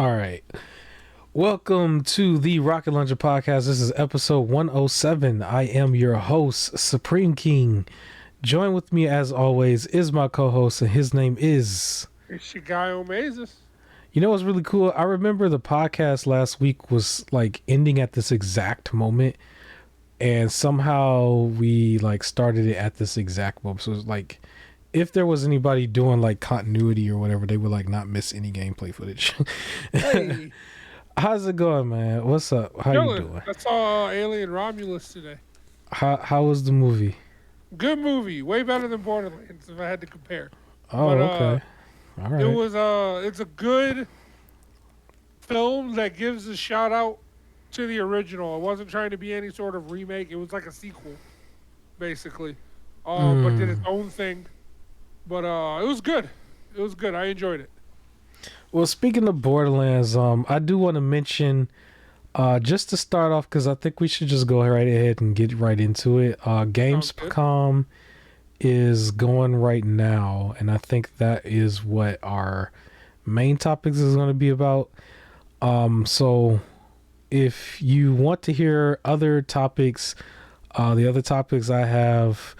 All right. Welcome to the Rocket Launcher Podcast. This is episode 107. I am your host, Supreme King. Join with me, as always, is my co-host, and his name is... It's your guy Omazis. You know what's really cool? I remember the podcast last week was like ending at this exact moment, and somehow we like started it at this exact moment. So it was like, if there was anybody doing like continuity or whatever, they would like not miss any gameplay footage. Hey, How's it going, man? What's up? How you doing? I saw Alien Romulus today. How was the movie? Good movie, way better than Borderlands if I had to compare. Oh, But okay. All right. it's a good film that gives a shout out to the original. It wasn't trying to be any sort of remake. It was like a sequel, basically. But did its own thing. But it was good. It was good. I enjoyed it. Well, speaking of Borderlands, I do want to mention, just to start off, because I think we should just go right ahead and get right into it. Gamescom is going right now, and I think that is what our main topics is going to be about. So if you want to hear other topics, the other topics I have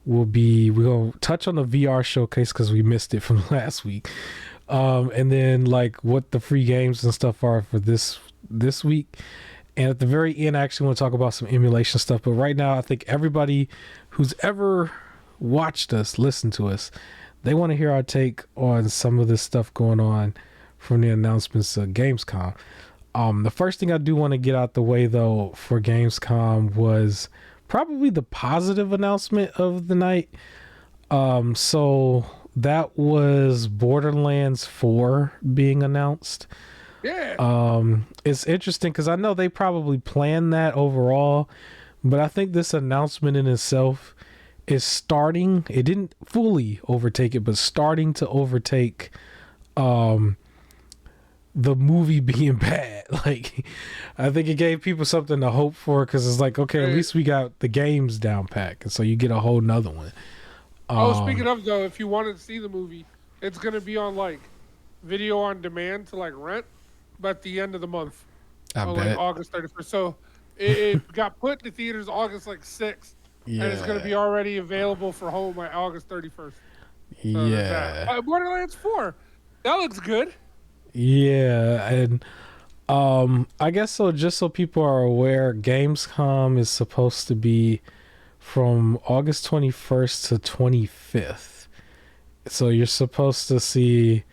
will be, we're going to touch on the VR showcase because we missed it from last week. And then like what the free games and stuff are for this week. And at the very end, I actually want to talk about some emulation stuff. But right now, I think everybody who's ever watched us, listened to us, they want to hear our take on some of this stuff going on from the announcements of Gamescom. The first thing I do want to get out the way, though, for Gamescom was probably the positive announcement of the night. So that was Borderlands 4 being announced. Yeah. It's interesting because I know they probably planned that overall, but I think this announcement in itself is starting. It didn't fully overtake it, but starting to overtake the movie being bad. Like, I think it gave people something to hope for because it's like, okay, at least we got the games down pat, and so you get a whole nother one. Speaking of though, if you wanted to see the movie, it's gonna be on like video on demand to like rent, but at the end of the month, I on bet. like August 31st. So it got put in the theaters August like 6th, Yeah. and it's gonna be already available for home by August 31st. So Yeah. Borderlands 4, that looks good. Yeah, and I guess so, just so people are aware, Gamescom is supposed to be from August 21st to 25th. So you're supposed to see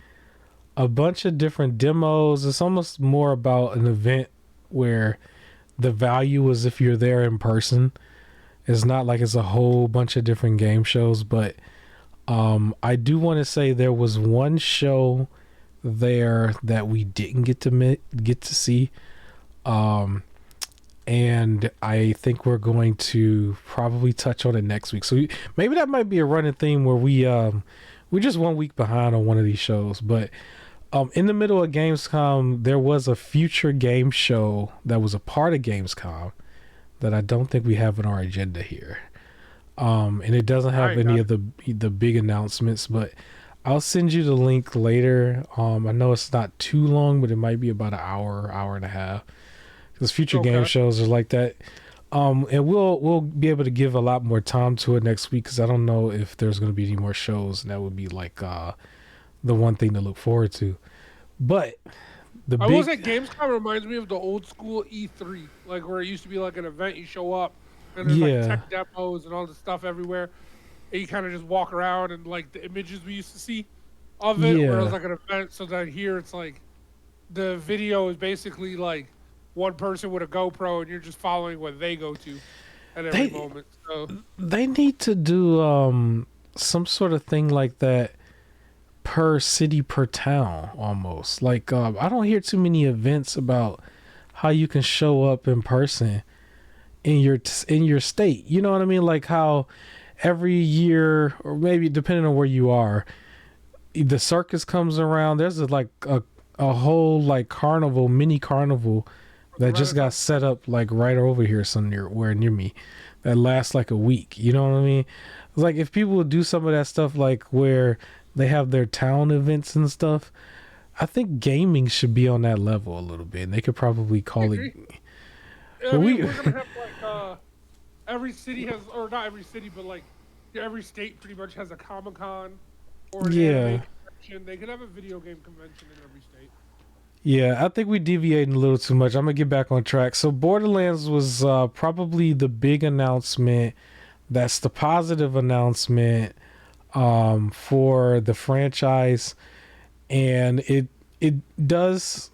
a bunch of different demos. It's almost more about an event where the value is if you're there in person. It's not like it's a whole bunch of different game shows, but I do want to say there was one show there that we didn't get to see, and I think we're going to probably touch on it next week. So maybe that might be a running theme where we're just 1 week behind on one of these shows. But in the middle of Gamescom, there was a future game show that was a part of Gamescom that I don't think we have on our agenda here, and it doesn't have any of the big announcements, but I'll send you the link later. I know it's not too long, but it might be about an hour and a half. Because future game shows are like that. And we'll be able to give a lot more time to it next week, because I don't know if there's going to be any more shows, and that would be like the one thing to look forward to. But I will say Gamescom reminds me of the old school E3, like where it used to be like an event, you show up and there's like tech demos and all this stuff everywhere, and you kind of just walk around, and like the images we used to see of it, where it was like an event. So that here it's like the video is basically like one person with a GoPro, and you're just following what they go to at every moment. So they need to do some sort of thing like that per city, per town, almost. Like I don't hear too many events about how you can show up in person in your state. You know what I mean? Like how every year, or maybe depending on where you are, the circus comes around. There's a whole like carnival, mini carnival that just got set up like right over here somewhere near me, that lasts like a week. You know what I mean? It's like if people would do some of that stuff, like where they have their town events and stuff, I think gaming should be on that level a little bit, and they could probably I call it. agree. I But mean, we, we're gonna have like every city has, or not every city, but like every state pretty much has a Comic-Con or an anime yeah, convention. They could have a video game convention in every state. yeah. I think we deviating a little too much. I'm gonna get back on track. So Borderlands was probably the big announcement. That's the positive announcement for the franchise, and it does,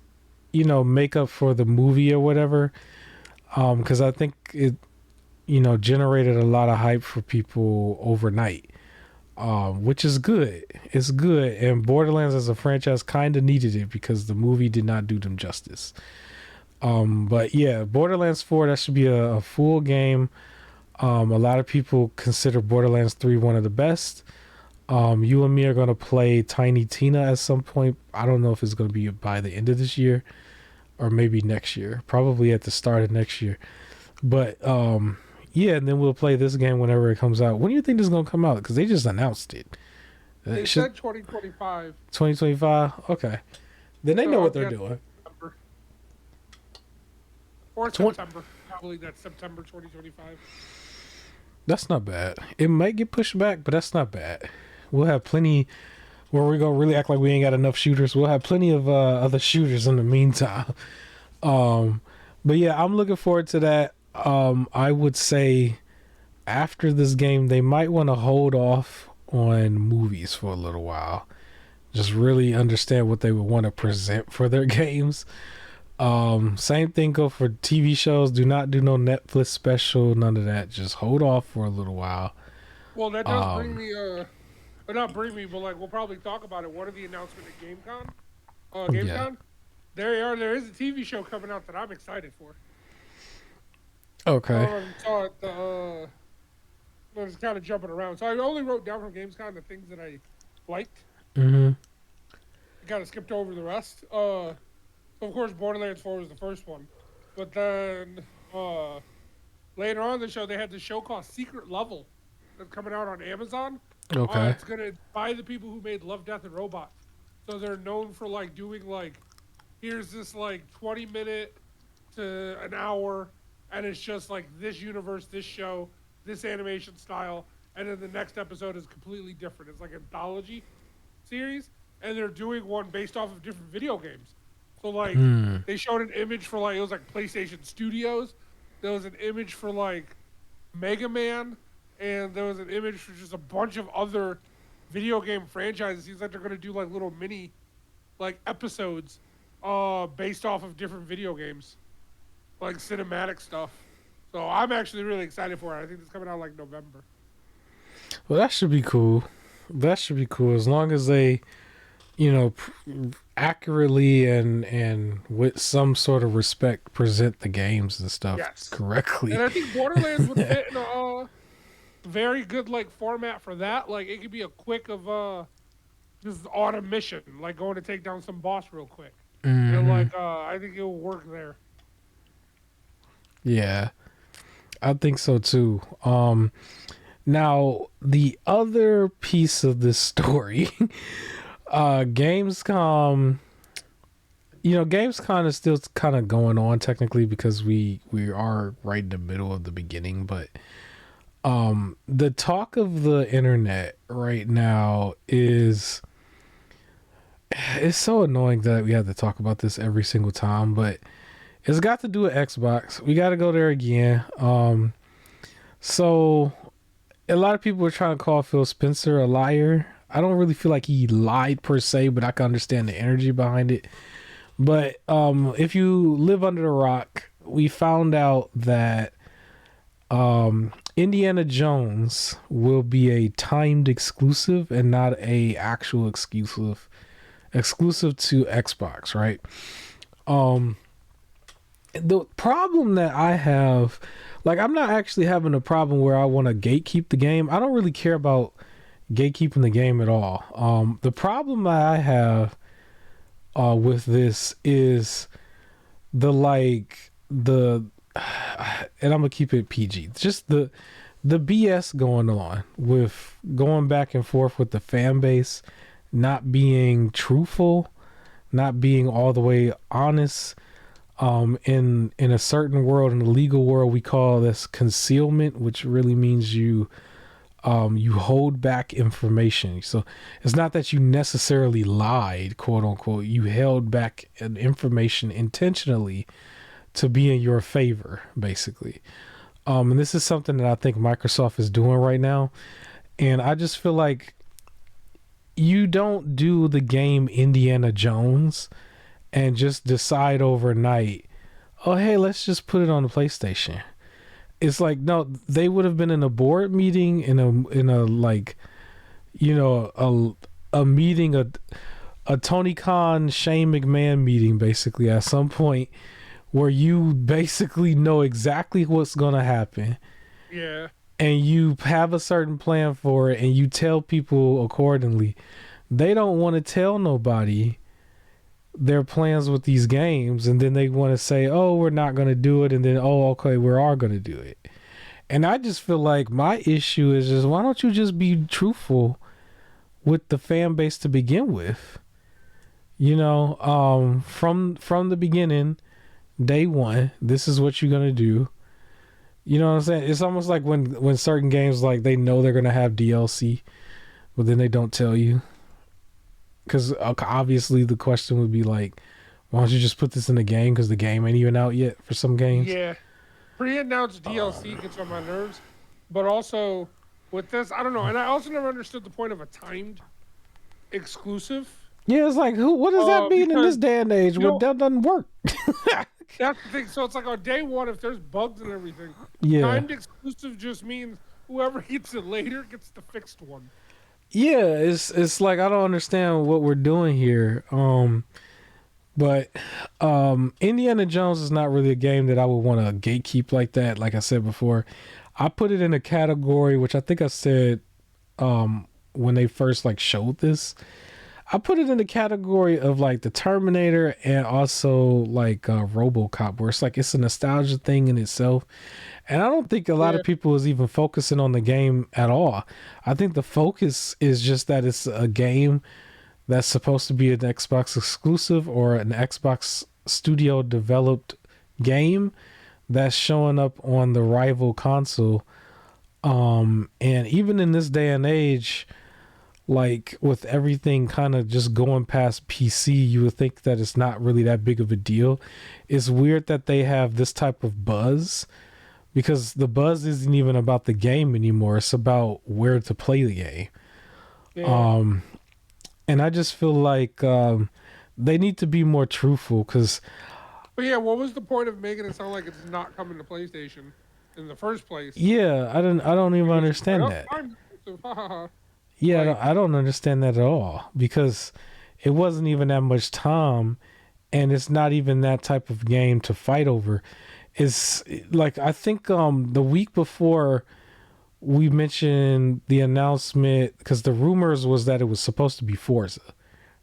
make up for the movie or whatever. Because I think it, generated a lot of hype for people overnight, which is good. It's good, and Borderlands as a franchise kind of needed it because the movie did not do them justice. But yeah, Borderlands 4, that should be a full game. A lot of people consider Borderlands 3 one of the best. You and me are going to play Tiny Tina at some point. I don't know if it's going to be by the end of this year or maybe next year, probably at the start of next year. But yeah, and then we'll play this game whenever it comes out. When do you think this is going to come out? Because they just announced it. They said 2025. 2025? Okay. Then they know what they're doing. September. Or September. Probably that's September 2025. That's not bad. It might get pushed back, but that's not bad. We'll have plenty where we're going to really act like we ain't got enough shooters. We'll have plenty of other shooters in the meantime. But yeah, I'm looking forward to that. I would say after this game, they might want to hold off on movies for a little while. Just really understand what they would want to present for their games. Same thing go for TV shows. Do not do no Netflix special, none of that. Just hold off for a little while. Well, that does bring me, or not bring me, but like we'll probably talk about it. What are the announcements at GameCon? Gamescom? Yeah. There is a TV show coming out that I'm excited for. Okay. Saw it. I was kind of jumping around, so I only wrote down from Gamescom the things that I liked. Mm-hmm. I kind of skipped over the rest. Of course, Borderlands 4 was the first one, but then later on in the show they had this show called Secret Level that's coming out on Amazon. Okay. It's gonna by the people who made Love, Death, and Robots. So they're known for like doing like, here's this like 20-minute to an hour, and it's just like this universe, this show, this animation style, and then the next episode is completely different. It's like an anthology series, and they're doing one based off of different video games. So like they showed an image for like, it was like PlayStation Studios. There was an image for like Mega Man, and there was an image for just a bunch of other video game franchises. It seems like they're gonna do like little mini like episodes based off of different video games, like cinematic stuff. So I'm actually really excited for it. I think it's coming out like November. Well, that should be cool. That should be cool as long as they, accurately and with some sort of respect present the games and stuff correctly. And I think Borderlands would fit in a very good like format for that. Like it could be a quick of just on a mission, like going to take down some boss real quick. Mm-hmm. And like I think it will work there. Yeah, I think so too. Now the other piece of this story, Gamescom. Gamescom is still kind of going on technically because we are right in the middle of the beginning, but the talk of the internet right now is, it's so annoying that we have to talk about this every single time, but it's got to do with Xbox. We got to go there again. So a lot of people were trying to call Phil Spencer a liar. I don't really feel like he lied per se, but I can understand the energy behind it. But if you live under a rock, we found out that Indiana Jones will be a timed exclusive and not a actual exclusive to Xbox, right? The problem that I have, like, I'm not actually having a problem where I want to gatekeep the game. I don't really care about gatekeeping the game at all. The problem that I have with this is and I'm gonna keep it PG, just the BS going on with going back and forth with the fan base not being truthful, not being all the way honest. In a certain world, in the legal world, we call this concealment, which really means you hold back information. So it's not that you necessarily lied, quote unquote. You held back information intentionally to be in your favor, basically. And this is something that I think Microsoft is doing right now. And I just feel like you don't do the game Indiana Jones and just decide overnight, oh, hey, let's just put it on the PlayStation. It's like, no, they would have been in a board meeting, in a like, you know, a meeting, a Tony Khan, Shane McMahon meeting, basically, at some point, where you basically know exactly what's going to happen. Yeah. And you have a certain plan for it, and you tell people accordingly. They don't want to tell nobody their plans with these games, and then they want to say, oh, we're not going to do it, and then, oh, okay, we are going to do it. And I just feel like my issue is just, why don't you just be truthful with the fan base to begin with? You know, from the beginning, day one, this is what you're going to do. You know what I'm saying? It's almost like when certain games, like, they know they're going to have DLC, but then they don't tell you. Because obviously the question would be like, why don't you just put this in the game? Because the game ain't even out yet for some games. Yeah. Pre-announced DLC gets on my nerves. But also, with this, I don't know. And I also never understood the point of a timed exclusive. Yeah, it's like, what does that mean in this day and age where that doesn't work? That's the thing. So it's like on day one, if there's bugs and everything, timed exclusive just means whoever gets it later gets the fixed one. Yeah, it's like, I don't understand what we're doing here. But Indiana Jones is not really a game that I would want to gatekeep like that. Like I said before, I put it in a category, which I think I said when they first like showed this. I put it in the category of like the Terminator and also like RoboCop, where it's like it's a nostalgia thing in itself. And I don't think a lot of people is even focusing on the game at all. I think the focus is just that it's a game that's supposed to be an Xbox exclusive or an Xbox studio developed game that's showing up on the rival console. And even in this day and age, like with everything kind of just going past PC, you would think that it's not really that big of a deal. It's weird that they have this type of buzz, because the buzz isn't even about the game anymore. It's about where to play the game. Yeah. And I just feel like they need to be more truthful, because... But yeah, what was the point of making it sound like it's not coming to PlayStation in the first place? Yeah, I don't even understand that. Yeah, I don't understand that at all, because it wasn't even that much time, and it's not even that type of game to fight over. It's like, I think the week before we mentioned the announcement, because the rumors was that it was supposed to be Forza,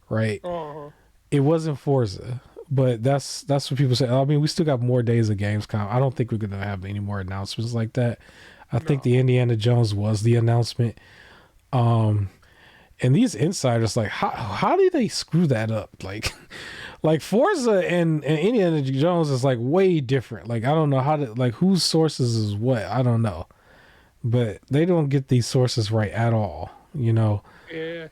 right? It wasn't Forza, but that's what people say. I mean, we still got more days of Gamescom. I don't think we're gonna have any more announcements like that. I think the Indiana Jones was the announcement. And these insiders, like, how did they screw that up? Like Forza and Indiana Jones is like way different. Like, I don't know how to, like, whose sources is what. I don't know, but they don't get these sources right at all, you know? Yeah.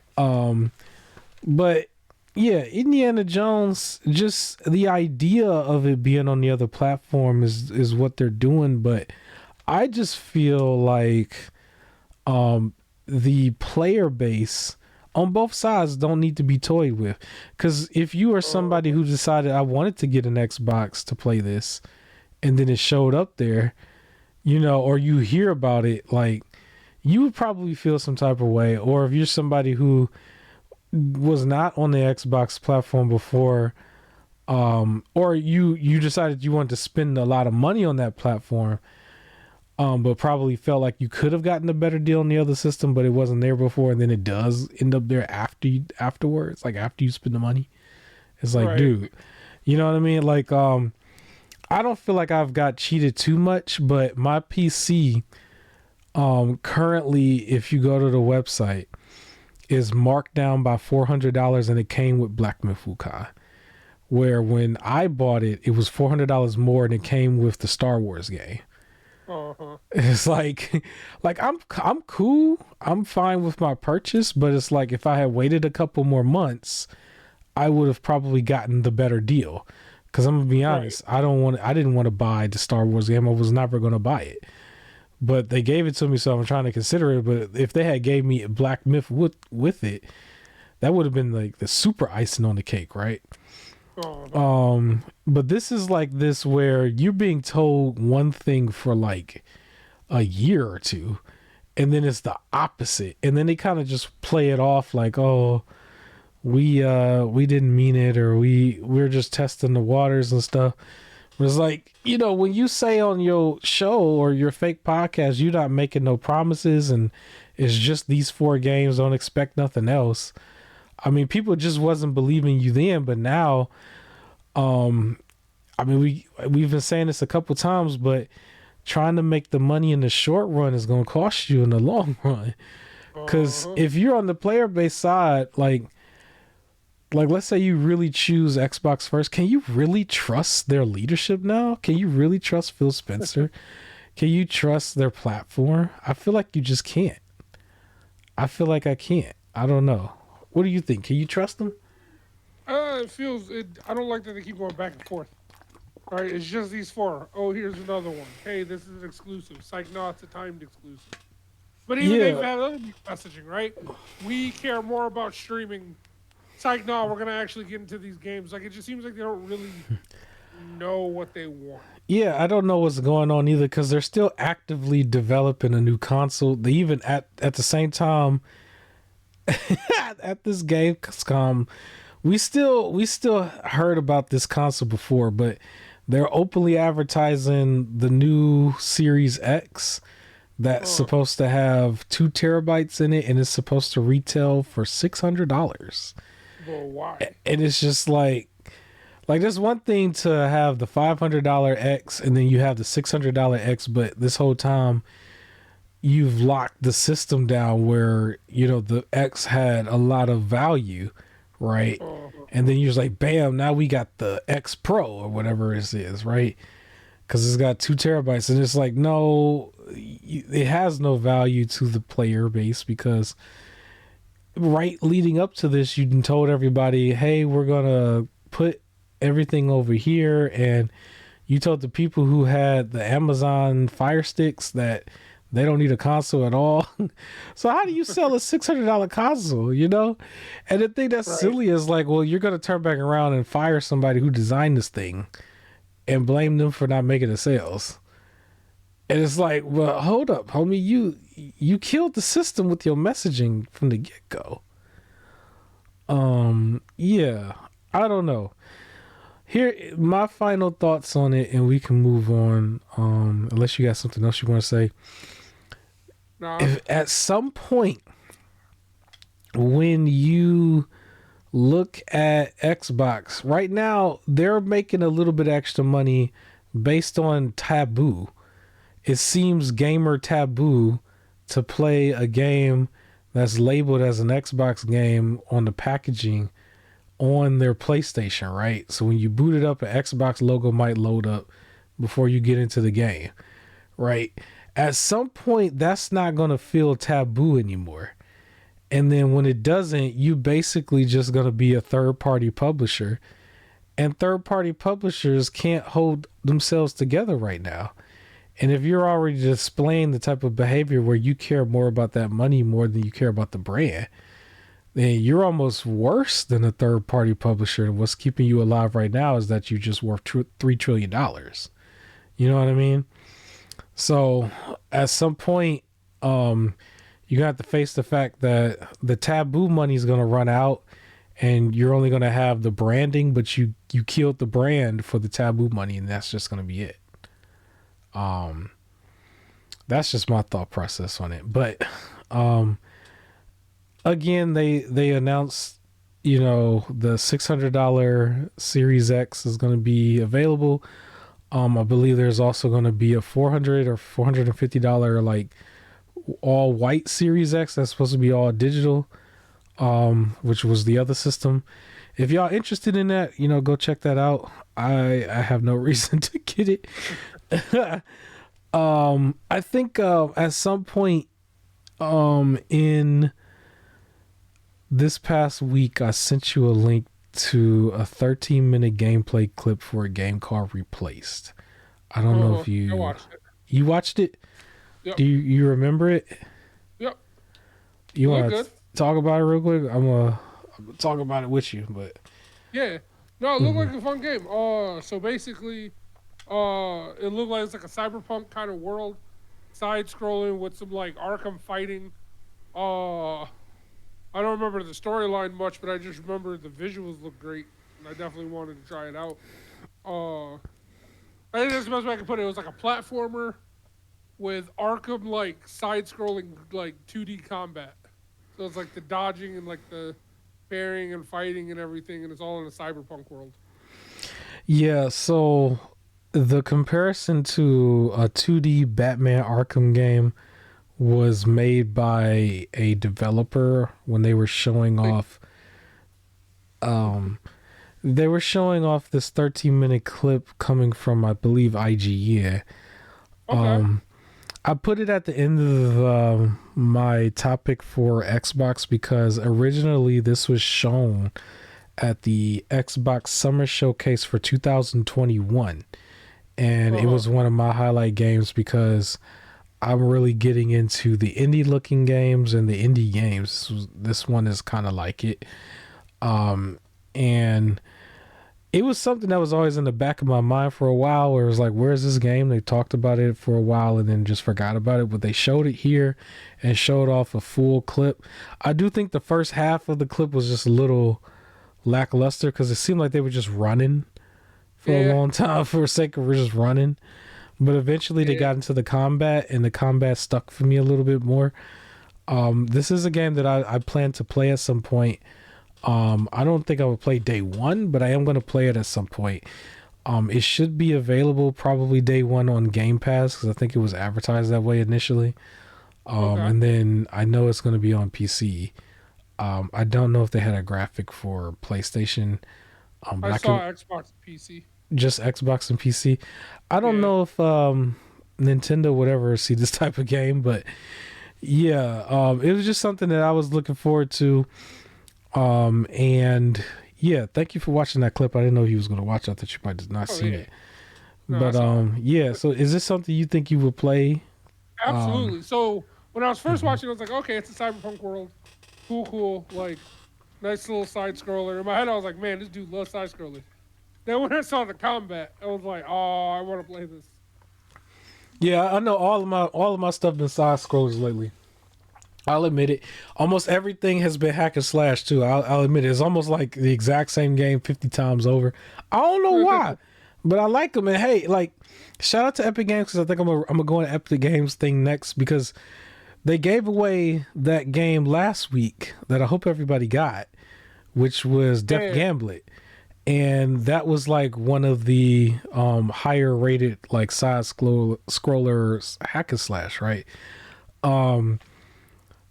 But yeah, Indiana Jones, just the idea of it being on the other platform is what they're doing. But I just feel like, the player base on both sides don't need to be toyed with. Because if you are somebody who decided, I wanted to get an Xbox to play this, and then it showed up there, you know, or you hear about it, like, you would probably feel some type of way. Or if you're somebody who was not on the Xbox platform before, or you decided you wanted to spend a lot of money on that platform, but probably felt like you could have gotten a better deal on the other system, but it wasn't there before, and then it does end up there afterwards, like after you spend the money. It's like, dude, you know what I mean? Like, I don't feel like I've got cheated too much, but my PC, currently, if you go to the website, is marked down by $400, and it came with Black Myth Wukong. where when I bought it, it was $400 more and it came with the Star Wars game. It's like I'm cool. I'm fine with my purchase, but it's like if I had waited a couple more months, I would have probably gotten the better deal. Because I'm gonna be honest, I didn't want to buy the Star Wars game. I was never gonna buy it, but they gave it to me, so I'm trying to consider it. But if they had gave me Black Myth with it, that would have been like the super icing on the cake, right? But this is like this where you're being told one thing for like a year or two, and then it's the opposite, and then they kind of just play it off like, oh, we didn't mean it, or we're just testing the waters and stuff. But it's like, when you say on your show or your fake podcast, you're not making no promises and it's just these 4 games, don't expect nothing else. I mean, people just wasn't believing you then, but now, I mean, we've been saying this a couple times, but trying to make the money in the short run is going to cost you in the long run. Because if you're on the player base side, like let's say you really choose Xbox first, can you really trust their leadership now? Can you really trust Phil Spencer? Can you trust their platform? I feel like you just can't. I feel like I can't. I don't know. What do you think? Can you trust them? I don't like that they keep going back and forth. All right, it's just these 4. Oh, here's another one. Hey, this is an exclusive. Psych, no, it's a timed exclusive. But even they've had other messaging, right? We care more about streaming. Psych, no, we're gonna actually get into these games. Like, it just seems like they don't really know what they want. Yeah, I don't know what's going on either, because they're still actively developing a new console. They even at the same time at this Gamescom, we still heard about this console before, but they're openly advertising the new Series X that's supposed to have 2 terabytes in it, and it's supposed to retail for $600. Well, why? And it's just like there's one thing to have the $500 X and then you have the $600 X, but this whole time you've locked the system down where the X had a lot of value, right? And then you're just like, bam, now we got the X Pro or whatever it is, right? Because it's got 2 terabytes, and it's like, no, it has no value to the player base, because right leading up to this, you told everybody, hey, we're gonna put everything over here, and you told the people who had the Amazon Fire Sticks that they don't need a console at all. So how do you sell a $600 console, And the thing that's silly is like, well, you're going to turn back around and fire somebody who designed this thing and blame them for not making the sales. And it's like, well, hold up, homie. You killed the system with your messaging from the get-go. Yeah, I don't know. Here, my final thoughts on it, and we can move on. Unless you got something else you want to say. No. If at some point when you look at Xbox right now, they're making a little bit extra money based on taboo. It seems gamer taboo to play a game that's labeled as an Xbox game on the packaging on their PlayStation, right? So when you boot it up, an Xbox logo might load up before you get into the game, right? At some point, that's not going to feel taboo anymore. And then when it doesn't, you basically just going to be a third-party publisher. And third-party publishers can't hold themselves together right now. And if you're already displaying the type of behavior where you care more about that money more than you care about the brand, then you're almost worse than a third-party publisher. And what's keeping you alive right now is that you're just worth $3 trillion. You know what I mean? So at some point, you have to face the fact that the taboo money is going to run out, and you're only going to have the branding, but you killed the brand for the taboo money, and that's just going to be it. That's just my thought process on it. But again, they announced, the $600 Series X is going to be available. I believe there's also going to be a $400 or $450 like all white Series X that's supposed to be all digital, which was the other system. if y'all interested in that, go check that out. I have no reason to get it. I think at some point in this past week, I sent you a link to a 13-minute gameplay clip for a game called Replaced. I don't know if I watched it. You watched it? Yep. Do you remember it? Yep. You want to talk about it real quick? I'm gonna talk about it with you, but yeah, no, it looked like a fun game. So basically, it looked like it's like a cyberpunk kind of world, side scrolling with some like Arkham fighting. I don't remember the storyline much, but I just remember the visuals look great, and I definitely wanted to try it out. I think that's the best way I can put it. It was like a platformer with Arkham like side-scrolling like 2D combat. So it's like the dodging and like the parrying and fighting and everything, and it's all in a cyberpunk world. Yeah, so the comparison to a 2D Batman Arkham game was made by a developer when they were showing off this 13-minute clip coming from, I believe, IGN. Okay. I put it at the end of my topic for Xbox because originally this was shown at the Xbox Summer Showcase for 2021, and it was one of my highlight games because I'm really getting into the indie looking games and the indie games. This one is kind of like it. And it was something that was always in the back of my mind for a while, where it was like, where's this game? They talked about it for a while and then just forgot about it, but they showed it here and showed off a full clip. I do think the first half of the clip was just a little lackluster because it seemed like they were just running for a long time for the sake of just running. But eventually they got into the combat, and the combat stuck for me a little bit more. This is a game that I plan to play at some point. I don't think I would play day one, but I am going to play it at some point. It should be available probably day one on Game Pass because I think it was advertised that way initially. And then I know it's going to be on PC. I don't know if they had a graphic for PlayStation. But I saw Xbox and PC. Just Xbox and PC. I don't know if Nintendo would ever see this type of game, but yeah, it was just something that I was looking forward to. And yeah, thank you for watching that clip. I didn't know you was going to watch. I thought you might have not seen it. No, but yeah, so is this something you think you would play? Absolutely. So when I was first watching, I was like, okay, it's a cyberpunk world. Cool. Like, nice little side scroller. In my head, I was like, man, this dude loves side scrollers. Then when I saw the combat, I was like, oh, I want to play this. Yeah, I know all of my stuff been side scrollers lately. I'll admit it. Almost everything has been hack and slash too. I'll admit it. It's almost like the exact same game 50 times over. I don't know why, but I like them. And hey, like, shout out to Epic Games because I think I'm gonna go on Epic Games thing next because they gave away that game last week that I hope everybody got, which was Def Gambit. And that was like one of the higher rated like side scrollers hack and slash, right?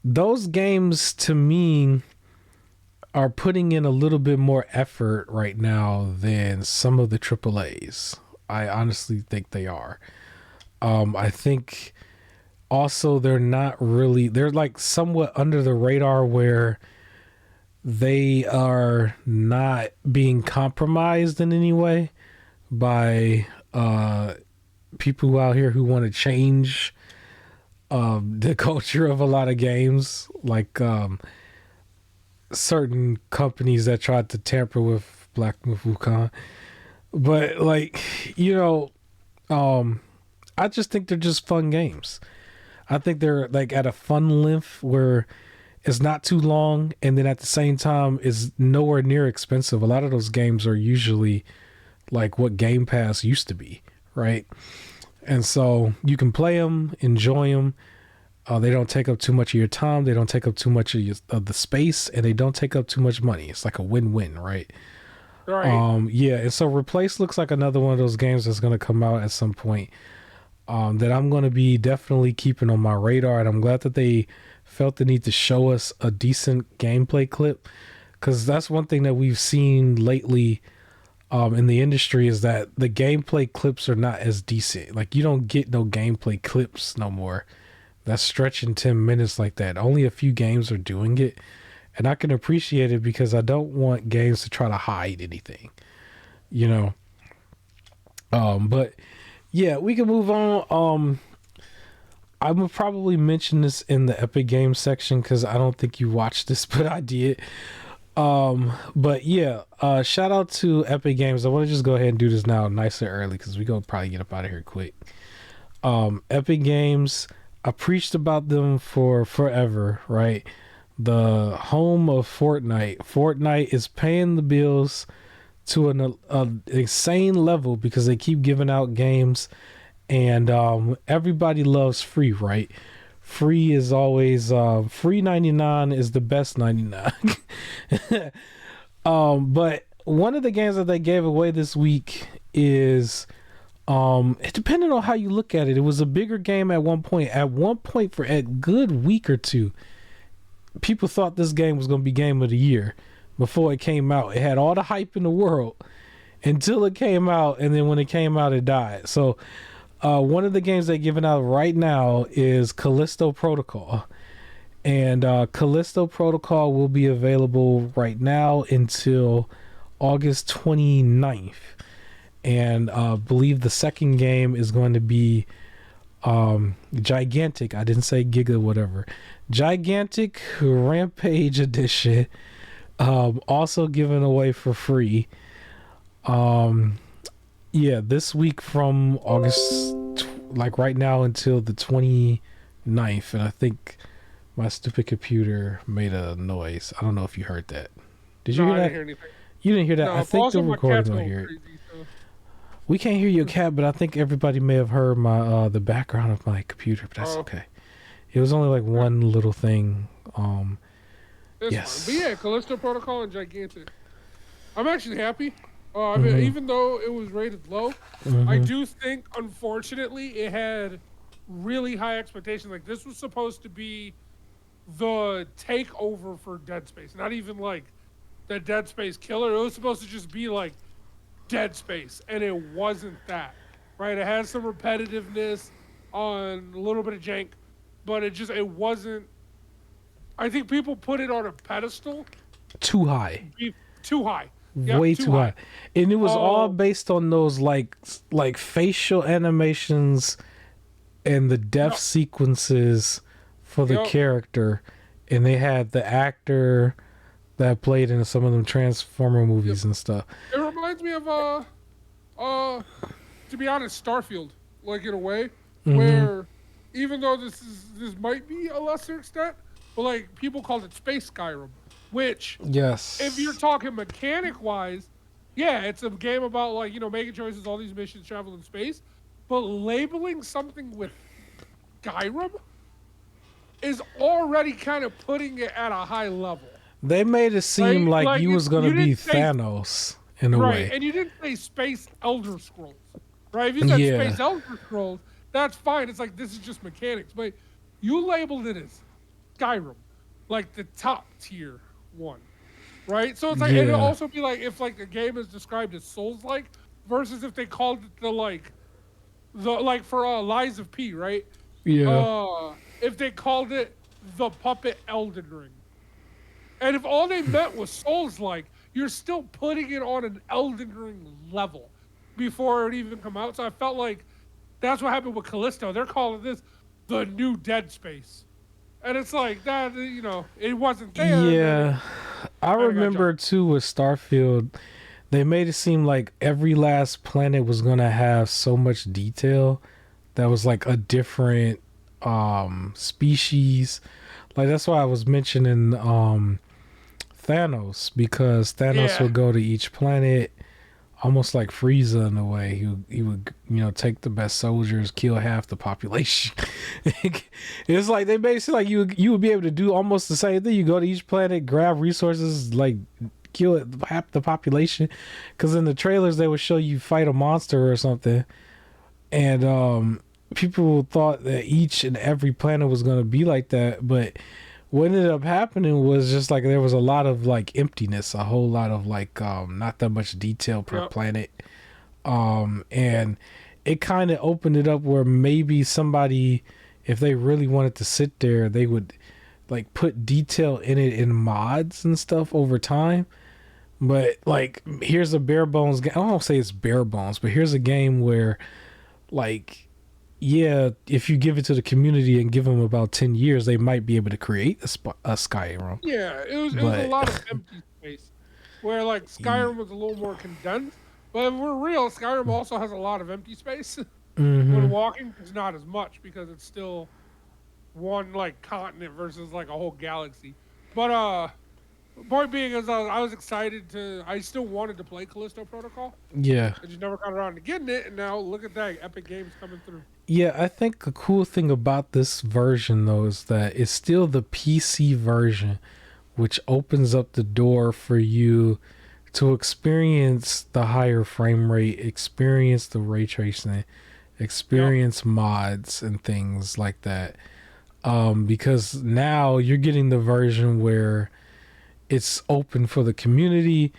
Those games to me are putting in a little bit more effort right now than some of the AAAs. I honestly think they are. I think also they're like somewhat under the radar where they are not being compromised in any way by people out here who want to change the culture of a lot of games, like certain companies that tried to tamper with Wukong. But like, I just think they're just fun games. I think they're like at a fun length where it's not too long, and then at the same time is nowhere near expensive. A lot of those games are usually like what Game Pass used to be, right? And so you can play them, enjoy them. They don't take up too much of your time. They don't take up too much of the space, and they don't take up too much money. It's like a win-win, right? Right. Yeah, and so Replace looks like another one of those games that's going to come out at some point that I'm going to be definitely keeping on my radar, and I'm glad that they felt the need to show us a decent gameplay clip because that's one thing that we've seen lately in the industry is that the gameplay clips are not as decent. Like you don't get no gameplay clips no more. That's stretching 10 minutes like that. Only a few games are doing it. And I can appreciate it because I don't want games to try to hide anything, you know. But yeah, we can move on. I would probably mention this in the Epic Games section because I don't think you watched this, but I did. But yeah, shout out to Epic Games. I want to just go ahead and do this now nice and early because we gonna probably get up out of here quick. Epic Games, I preached about them for forever, right? The home of Fortnite. Fortnite is paying the bills to an insane level because they keep giving out games, and everybody loves free, right? Free is always free 99 is the best 99. But one of the games that they gave away this week is it depended on how you look at it. It was a bigger game at one point. At one point for a good week or two, people thought this game was going to be game of the year before it came out. It had all the hype in the world until it came out, and then when it came out, it died. So one of the games they're giving out right now is Callisto Protocol. And Callisto Protocol will be available right now until August 29th. And I believe the second game is going to be Gigantic. I didn't say Giga, whatever. Gigantic Rampage Edition. Also given away for free. Yeah, this week from August, like right now until the 29th. And I think my stupid computer made a noise. I don't know if you heard that. Did you hear that? I didn't hear anything. You didn't hear that? No, I think the recording will crazy, hear it. so. We can't hear your cat, but I think everybody may have heard my the background of my computer, but that's okay. It was only like one little thing. Yes. Fine. But yeah, Callisto Protocol and Gigantic. I'm actually happy. I mean, even though it was rated low, I do think, unfortunately, it had really high expectations. Like, this was supposed to be the takeover for Dead Space. Not even, like, the Dead Space killer. It was supposed to just be, like, Dead Space. And it wasn't that, right? It had some repetitiveness on a little bit of jank, but it wasn't... I think people put it on a pedestal. Too high. Too high. Yep, way too high. And it was all based on those like facial animations and the death sequences for the character, and they had the actor that played in some of them Transformer movies and stuff. It reminds me of to be honest, Starfield, like in a way, where even though this might be a lesser extent, but like people called it Space Skyrim. Which, yes, if you're talking mechanic-wise, yeah, it's a game about, like, you know, making choices, all these missions, travel in space. But labeling something with Skyrim is already kind of putting it at a high level. They made it seem like you was going to be Thanos in a way. Right, and you didn't say Space Elder Scrolls, right? If you said Space Elder Scrolls, that's fine. It's like, this is just mechanics. But you labeled it as Skyrim, like the top tier one, right? So it's like it'd also be like if like the game is described as Souls-like versus if they called it the for Lies of P, right? Yeah. If they called it the Puppet Elden Ring, and if all they meant was Souls-like, you're still putting it on an Elden Ring level before it even come out. So I felt like that's what happened with Callisto. They're calling this the new Dead Space. And it's like that, you know, it wasn't there. Yeah. I remember too with Starfield, they made it seem like every last planet was going to have so much detail that was like a different species. Like that's why I was mentioning Thanos, because Thanos would go to each planet almost like Frieza in a way. He would, you know, take the best soldiers, kill half the population. It's like they basically like you would be able to do almost the same thing. You go to each planet, grab resources, like kill half the population. Because in the trailers they would show you fight a monster or something, and people thought that each and every planet was going to be like that. But what ended up happening was just like there was a lot of like emptiness, a whole lot of like not that much detail per Yep. planet. And it kind of opened it up where maybe somebody, if they really wanted to sit there, they would like put detail in it in mods and stuff over time. But like, here's a bare bones game. I don't say it's bare bones, but here's a game where, like, yeah, if you give it to the community and give them about 10 years, they might be able to create a Skyrim. Yeah, it was a But lot of empty space, where like Skyrim was a little more condensed. But if we're real, Skyrim also has a lot of empty space. When mm-hmm, walking, it's not as much because it's still one like continent versus like a whole galaxy. But point being is I was excited to. I still wanted to play Callisto Protocol. yeah. I just never got around to getting it, and now look at that, Epic Games coming through. Yeah, I think the cool thing about this version though is that it's still the PC version, which opens up the door for you to experience the higher frame rate, experience the ray tracing, Yep. experience mods and things like that. Because now you're getting the version where it's open for the community,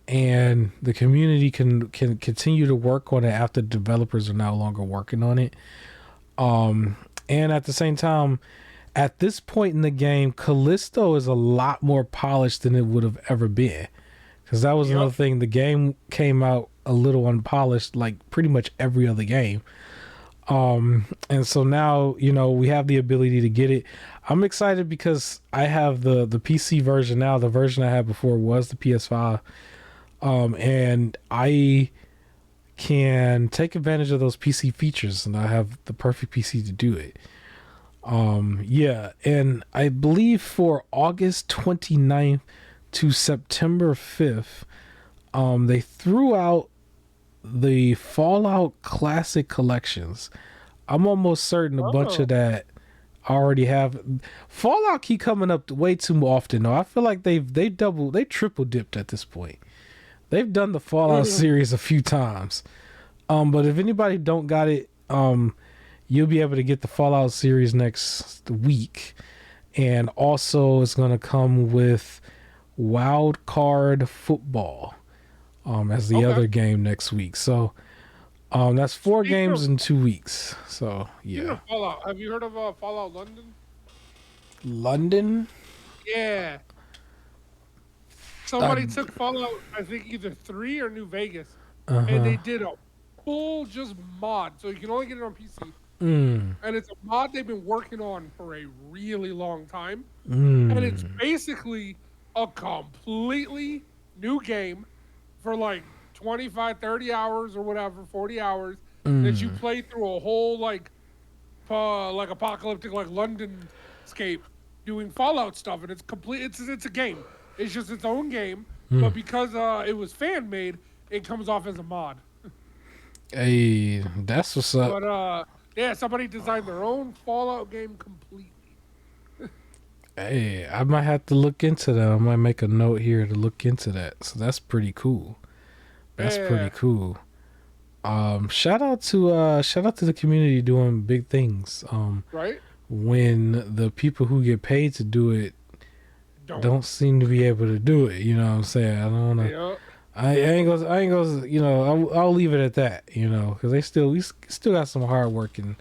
and the community can continue to work on it after developers are no longer working on it. And at the same time, at this point in the game, Callisto is a lot more polished than it would have ever been. Because that was Yep. another thing. The game came out a little unpolished, like pretty much every other game. And so now, we have the ability to get it. I'm excited because I have the PC version now. The version I had before was the PS5. And I can take advantage of those PC features, and I have the perfect PC to do it. Yeah, and I believe for August 29th to September 5th, they threw out the Fallout Classic collections. I'm almost certain a bunch Oh. of that I already have. Fallout keep coming up way too often though. I feel like they triple dipped at this point. They've done the Fallout series a few times. But if anybody don't got it, you'll be able to get the Fallout series next week. And also it's gonna come with Wild Card Football as the Okay. other game next week. So that's four Speaking games of in 2 weeks. So speaking yeah. of Fallout, have you heard of Fallout London? London. Yeah. I, Somebody took Fallout, I think either 3 or New Vegas, and uh-huh. they did a full just mod. So you can only get it on PC. Mm, And it's a mod they've been working on for a really long time. And it's mm, basically a completely new game for like 25, 30 hours or whatever, 40 hours that you mm. play through a whole like apocalyptic like London scape doing Fallout stuff, and it's complete. It's a game. It's just its own game, but because it was fan made, it comes off as a mod. Hey, that's what's up. But yeah, somebody designed their own Fallout game completely. Hey, I might have to look into that. I might make a note here to look into that. So that's pretty cool. That's pretty Yeah, cool. Shout out to the community doing big things. right? When the people who get paid to do it Don't. don't seem to be able to do it, you know what I'm saying? I don't wanna. Yeah, I ain't gonna. I'll leave it at that. Because we still got some hardworking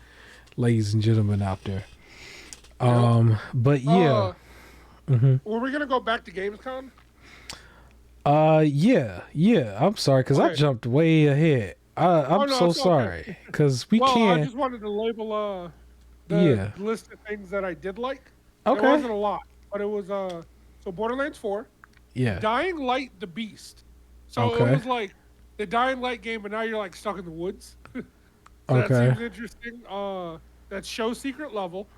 ladies and gentlemen out there. yeah. But yeah. hmm Were we gonna go back to Gamescom? Yeah. I'm sorry because I Okay. jumped way ahead. Oh I'm no, so it's okay. sorry because we Well, I can't. just wanted to label the Yeah. list of things that I did like. It Okay. wasn't a lot, but it was so Borderlands 4, Yeah. Dying Light the Beast. So it Okay. was like the Dying Light game, but now you're like stuck in the woods. So that Okay. seems interesting. That's Show Secret Level.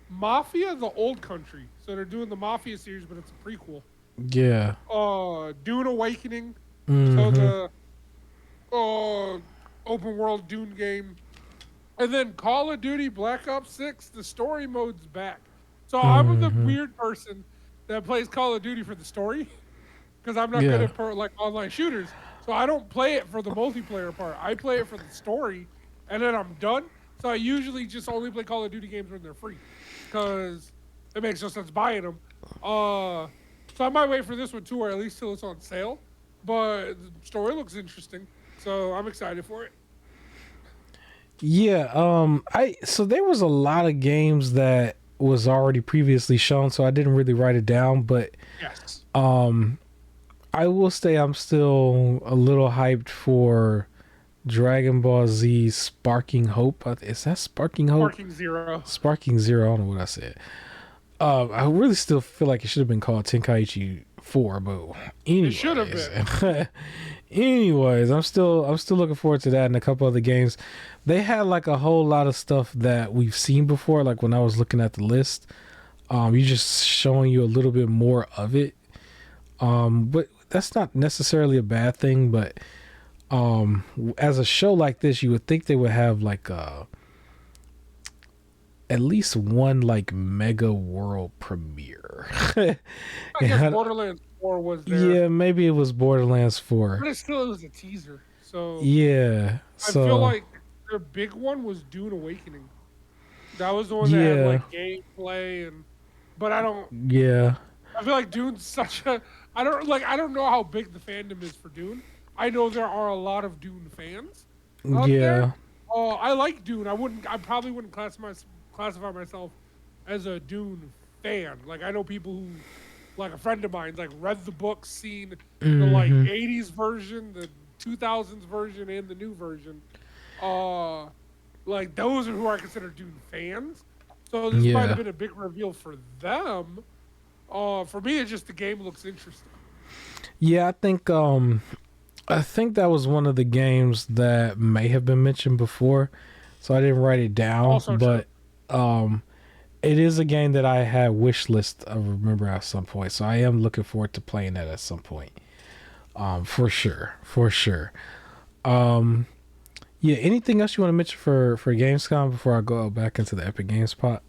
Mafia: The Old Country. So they're doing the Mafia series, but it's a prequel. Yeah. Dune Awakening. So Mm-hmm. the open world Dune game. And then Call of Duty Black Ops 6, the story mode's back. So I'm the Mm-hmm. weird person that plays Call of Duty for the story because I'm not good Yeah. at like online shooters. So I don't play it for the multiplayer part. I play it for the story, and then I'm done. So I usually just only play Call of Duty games when they're free, because it makes no sense buying them. So I might wait for this one too, or at least till it's on sale. But the story looks interesting, so I'm excited for it. Yeah, so there was a lot of games that was already previously shown, so I didn't really write it down, but Yes. I will say I'm still a little hyped for Dragon Ball Z Sparking Hope. Is that Sparking Hope? Sparking Zero. Sparking Zero. I don't know what I said. I really still feel like it should have been called Tenkaichi 4, but anyways. It should have been. Anyways, I'm still looking forward to that and a couple other games. They had like a whole lot of stuff that we've seen before. Like when I was looking at the list, you just showing you a little bit more of it. But that's not necessarily a bad thing. But as a show like this, you would think they would have like at least one like mega world premiere. I guess Borderlands 4 was there. Yeah, maybe it was Borderlands 4. But it was a teaser. So yeah, I feel like their big one was Dune Awakening. That was the one that had like gameplay but I don't. Yeah. I feel like Dune's such a. I don't know how big the fandom is for Dune. I know there are a lot of Dune fans out there. I like Dune. I probably wouldn't classify myself as a Dune fan. Like I know people who, like a friend of mine, like read the book, seen the like '80s version, the 2000s version, and the new version. Like those are who I consider Dune fans. So this might have been a big reveal for them. For me, it's just the game looks interesting. Yeah, I think that was one of the games that may have been mentioned before, so I didn't write it down. Also but it is a game that I had wish list. I remember at some point, so I am looking forward to playing that at some point. For sure. Yeah. Anything else you want to mention for Gamescom before I go back into the Epic Games pot?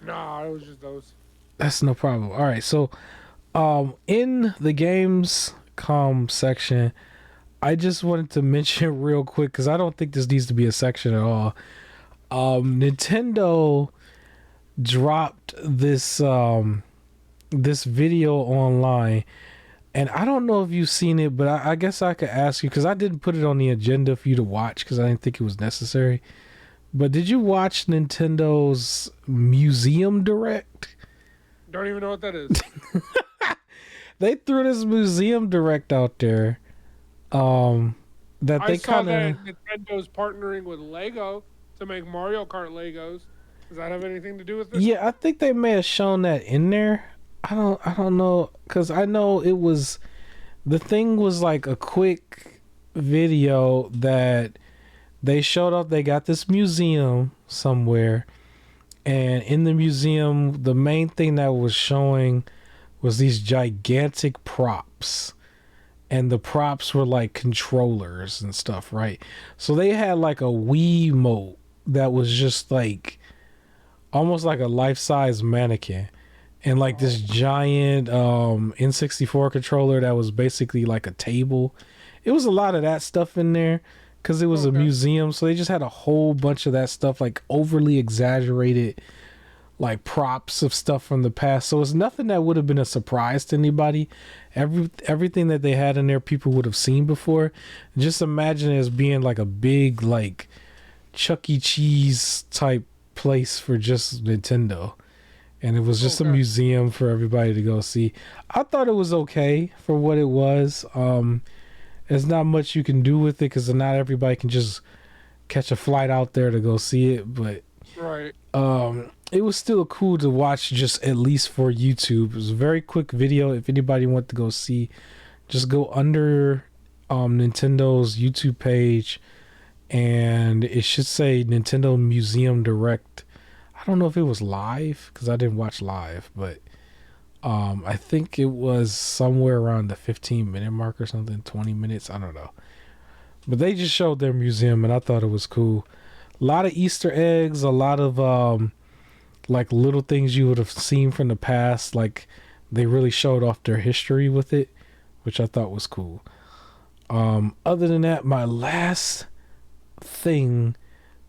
Nah, it was just those. That's no problem. All right, so in the Gamescom section, I just wanted to mention real quick because I don't think this needs to be a section at all. Nintendo dropped this this video online, and I don't know if you've seen it, but I guess I could ask you because I didn't put it on the agenda for you to watch because I didn't think it was necessary. But did you watch Nintendo's Museum Direct? Don't even know what that is. They threw this Museum Direct out there. That they kind of. Nintendo's partnering with Lego to make Mario Kart Legos. Does that have anything to do with this? Yeah, I think they may have shown that in there. I don't know, because I know it was. The thing was like a quick video that they showed off. They got this museum somewhere, and in the museum, the main thing that was showing was these gigantic props. And the props were like controllers and stuff, right? So they had like a Wiimote that was just like almost like a life-size mannequin. And like this giant N64 controller that was basically like a table. It was a lot of that stuff in there because it was a museum. So they just had a whole bunch of that stuff, like overly exaggerated like props of stuff from the past. So it's nothing that would have been a surprise to anybody. Everything that they had in there people would have seen before. Just imagine it as being like a big like Chuck E. Cheese type place for just Nintendo. And it was just a museum for everybody to go see. I thought it was okay for what it was. There's not much you can do with it because not everybody can just catch a flight out there to go see it. But it was still cool to watch just at least for YouTube. It was a very quick video. If anybody wants to go see, just go under Nintendo's YouTube page and it should say Nintendo Museum Direct. I don't know if it was live because I didn't watch live, but I think it was somewhere around the 15-minute mark or something, 20 minutes. I don't know. But they just showed their museum and I thought it was cool. A lot of Easter eggs, a lot of like little things you would have seen from the past. Like they really showed off their history with it, which I thought was cool. Other than that, my last thing,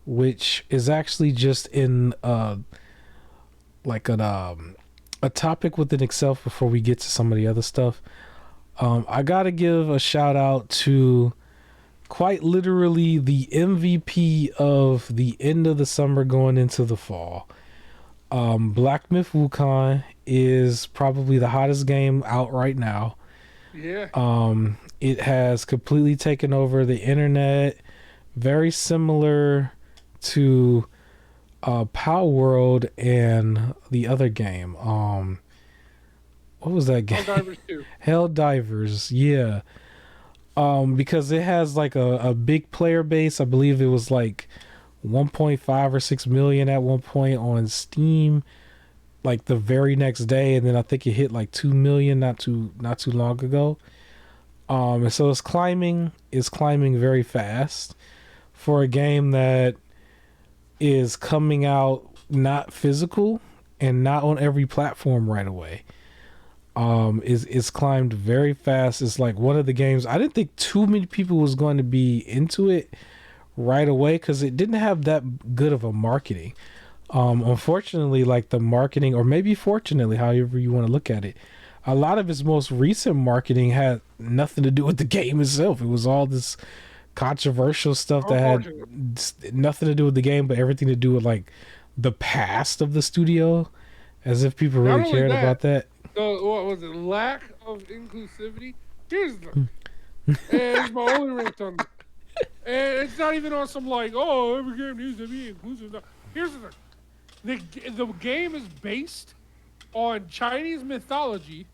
which is actually just in like an a topic within itself before we get to some of the other stuff. I gotta give a shout out to quite literally the MVP of the end of the summer going into the fall. Black Myth Wukong is probably the hottest game out right now. Yeah. It has completely taken over the internet. Very similar to Power World and the other game. What was that game? Helldivers 2. Helldivers, yeah. Because it has like a big player base. I believe it was like 1.5 or 6 million at one point on Steam, like the very next day, and then I think it hit like 2 million not too long ago. And so it's climbing very fast for a game that is coming out not physical and not on every platform right away. Is climbed very fast. It's like one of the games I didn't think too many people was going to be into it right away because it didn't have that good of a marketing. Unfortunately, like the marketing, or maybe fortunately, however you want to look at it, a lot of its most recent marketing had nothing to do with the game itself. It was all this controversial stuff that had nothing to do with the game, but everything to do with like the past of the studio, as if people really cared about that. So what was it? Lack of inclusivity. Here's my only rant on it. And it's not even on some like, oh, every game needs to be inclusive. No. Here's the thing: the game is based on Chinese mythology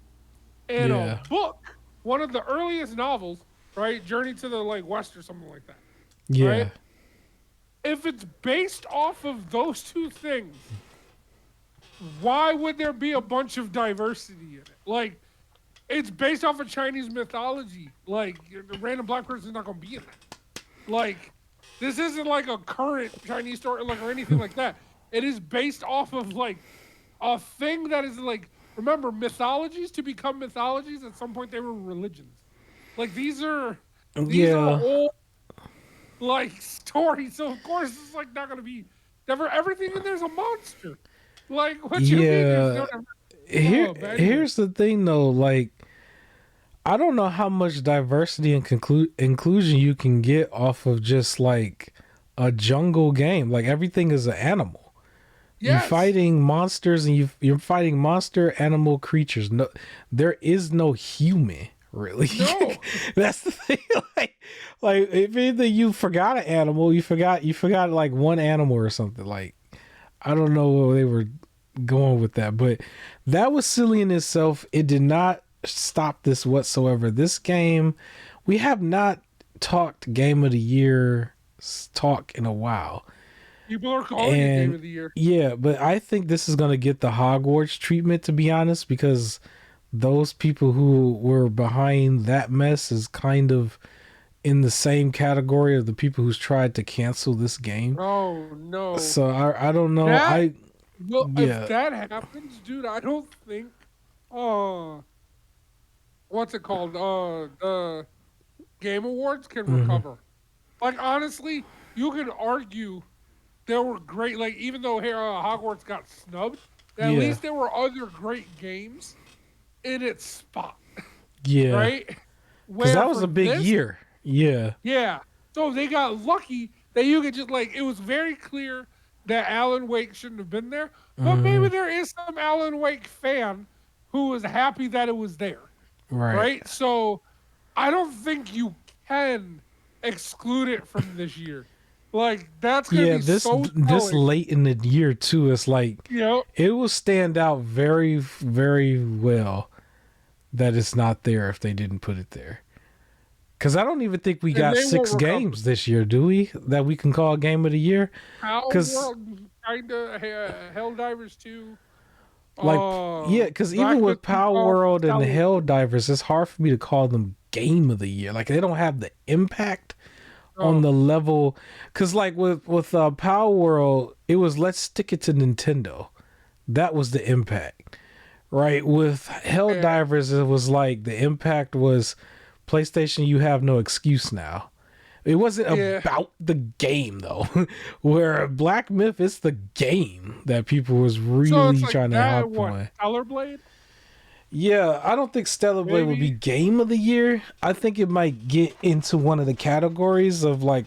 and a book, one of the earliest novels, right? Journey to the like West or something like that. Yeah. Right? If it's based off of those two things, why would there be a bunch of diversity in it? Like, it's based off of Chinese mythology. Like, the random black person is not going to be in that. Like, this isn't like a current Chinese story, like, or anything like that. It is based off of like a thing that is like, remember, mythologies to become mythologies. At some point, they were religions. Like these are old like stories. So of course, it's like not going to be never. Everything in there's a monster. Like what you mean? Here's the thing though, like I don't know how much diversity and inclusion you can get off of just like a jungle game. Like everything is an animal. Yes. You're fighting monsters and you're fighting monster animal creatures. No, there is no human really. No. That's the thing. like if anything, you forgot an animal, you forgot like one animal or something. Like I don't know where they were going with that, but that was silly in itself. It did not stop this whatsoever. This game, we have not talked Game of the Year talk in a while. People are calling it Game of the Year. Yeah, but I think this is going to get the Hogwarts treatment, to be honest, because those people who were behind that mess is kind of in the same category of the people who's tried to cancel this game. Oh no! So I don't know. If that happens, dude, I don't think. What's it called? The Game Awards can recover. Like honestly, you can argue there were great. Like even though Hogwarts got snubbed, at least there were other great games in its spot. Yeah. Right. Because that was a big year. Yeah. Yeah. So they got lucky that you could just like, it was very clear that Alan Wake shouldn't have been there, but maybe there is some Alan Wake fan who was happy that it was there. Right. So I don't think you can exclude it from this year. Like that's gonna be this late in the year too. It's like it will stand out very, very well that it's not there if they didn't put it there. Because I don't even think we got 6 games this year, do we? That we can call Game of the Year? Because kinda Helldivers 2. Because even with Power World and the Helldivers, it's hard for me to call them Game of the Year. Like they don't have the impact on the level. Because like with Power World, it was let's stick it to Nintendo. That was the impact, right? With Helldivers, it was like the impact was PlayStation, you have no excuse now. It wasn't about the game though. Where Black Myth is the game that people was really trying to hop on. Stellar Blade? Yeah, I don't think Stellar Blade will be game of the year. I think it might get into one of the categories of like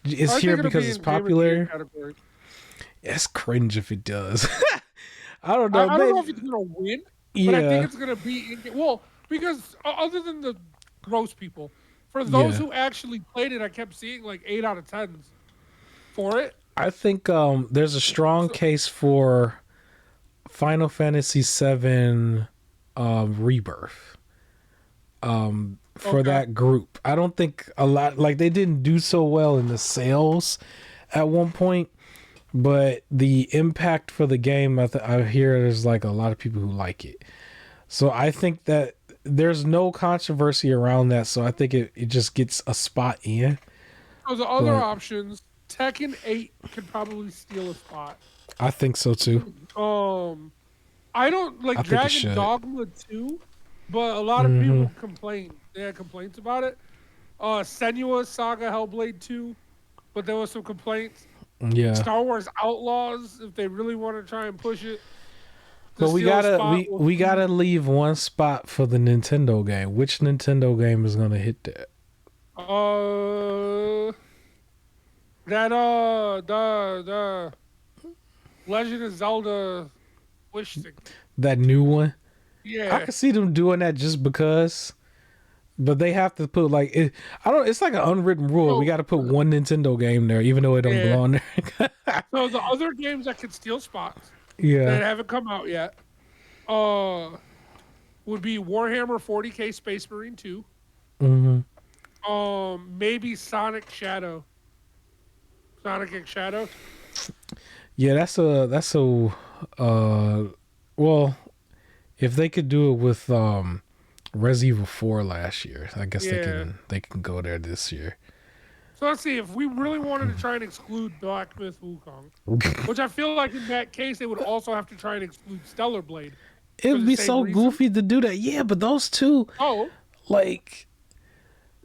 it's here because it's popular. It's cringe if it does. I don't know. I don't know if it's gonna win, but I think it's gonna be because other than the gross people, for those who actually played it, I kept seeing like 8 out of 10s for it. I think there's a strong case for Final Fantasy VII Rebirth for that group. I don't think a lot, like they didn't do so well in the sales at one point, but the impact for the game, I hear there's like a lot of people who like it. So I think that there's no controversy around that. So I think it just gets a spot in. So the other options, Tekken 8 could probably steal a spot. I think so too. I don't like Dragon Dogma 2, but a lot of people complain. They had complaints about it. Senua's Saga Hellblade 2, but there was some complaints. Yeah. Star Wars Outlaws, if they really want to try and push it. But we gotta leave one spot for the Nintendo game. Which Nintendo game is gonna hit that? The Legend of Zelda Wish thing. That new one? Yeah. I can see them doing that just because. But they have to put like it's like an unwritten rule. We got to put one Nintendo game there, even though it don't belong there. So the other games that could steal spots, that haven't come out yet, would be Warhammer 40K Space Marine 2. Maybe Sonic X Shadow. Yeah, that's a well, if they could do it with Resident Evil 4 last year, I guess they can go there this year. So let's see, if we really wanted to try and exclude Black Myth Wukong, which I feel like in that case they would also have to try and exclude Stellar Blade. It would be so goofy to do that. Yeah, but those two, like,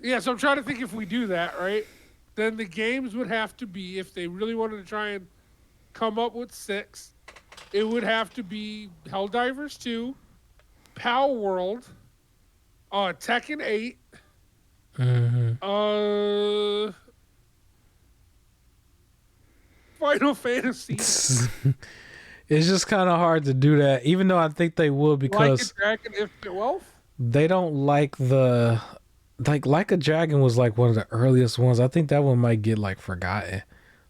yeah. So I'm trying to think if we do that, right? Then the games would have to be, if they really wanted to try and come up with 6, it would have to be Helldivers 2, Power World, Tekken 8, Final Fantasy. It's just kind of hard to do that, even though I think they will, because Like a Dragon Infinite Wealth? They don't like the like a Dragon was like one of the earliest ones. I think that one might get like forgotten,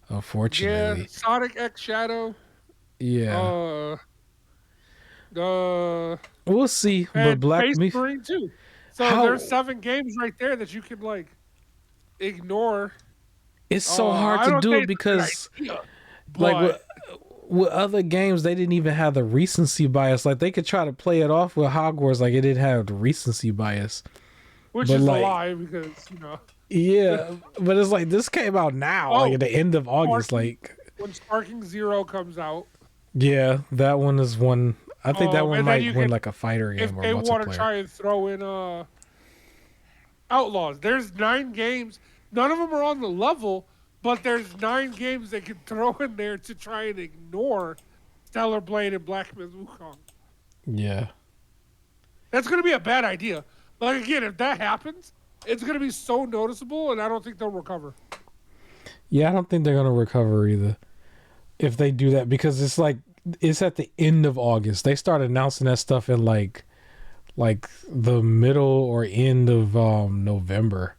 unfortunately. Yeah, Sonic X Shadow. Yeah. We'll see. But Space Marine too. So there's 7 games right there that you could like ignore. It's so hard to do it because like with other games, they didn't even have the recency bias. Like they could try to play it off with Hogwarts, like it didn't have the recency bias. Which is a lie because, Yeah, but it's like this came out now, like at the end of August, like when Sparking Zero comes out. Yeah, that one is one. I think that one might win like a fighter game or multiplayer. If they want to try and throw in Outlaws, there's 9 games. None of them are on the level, but there's 9 games they can throw in there to try and ignore Stellar Blade and Black Myth Wukong. Yeah. That's going to be a bad idea. Like, again, if that happens, it's going to be so noticeable, and I don't think they'll recover. Yeah, I don't think they're going to recover either if they do that, because it's like, it's at the end of August. They start announcing that stuff in like the middle or end of November.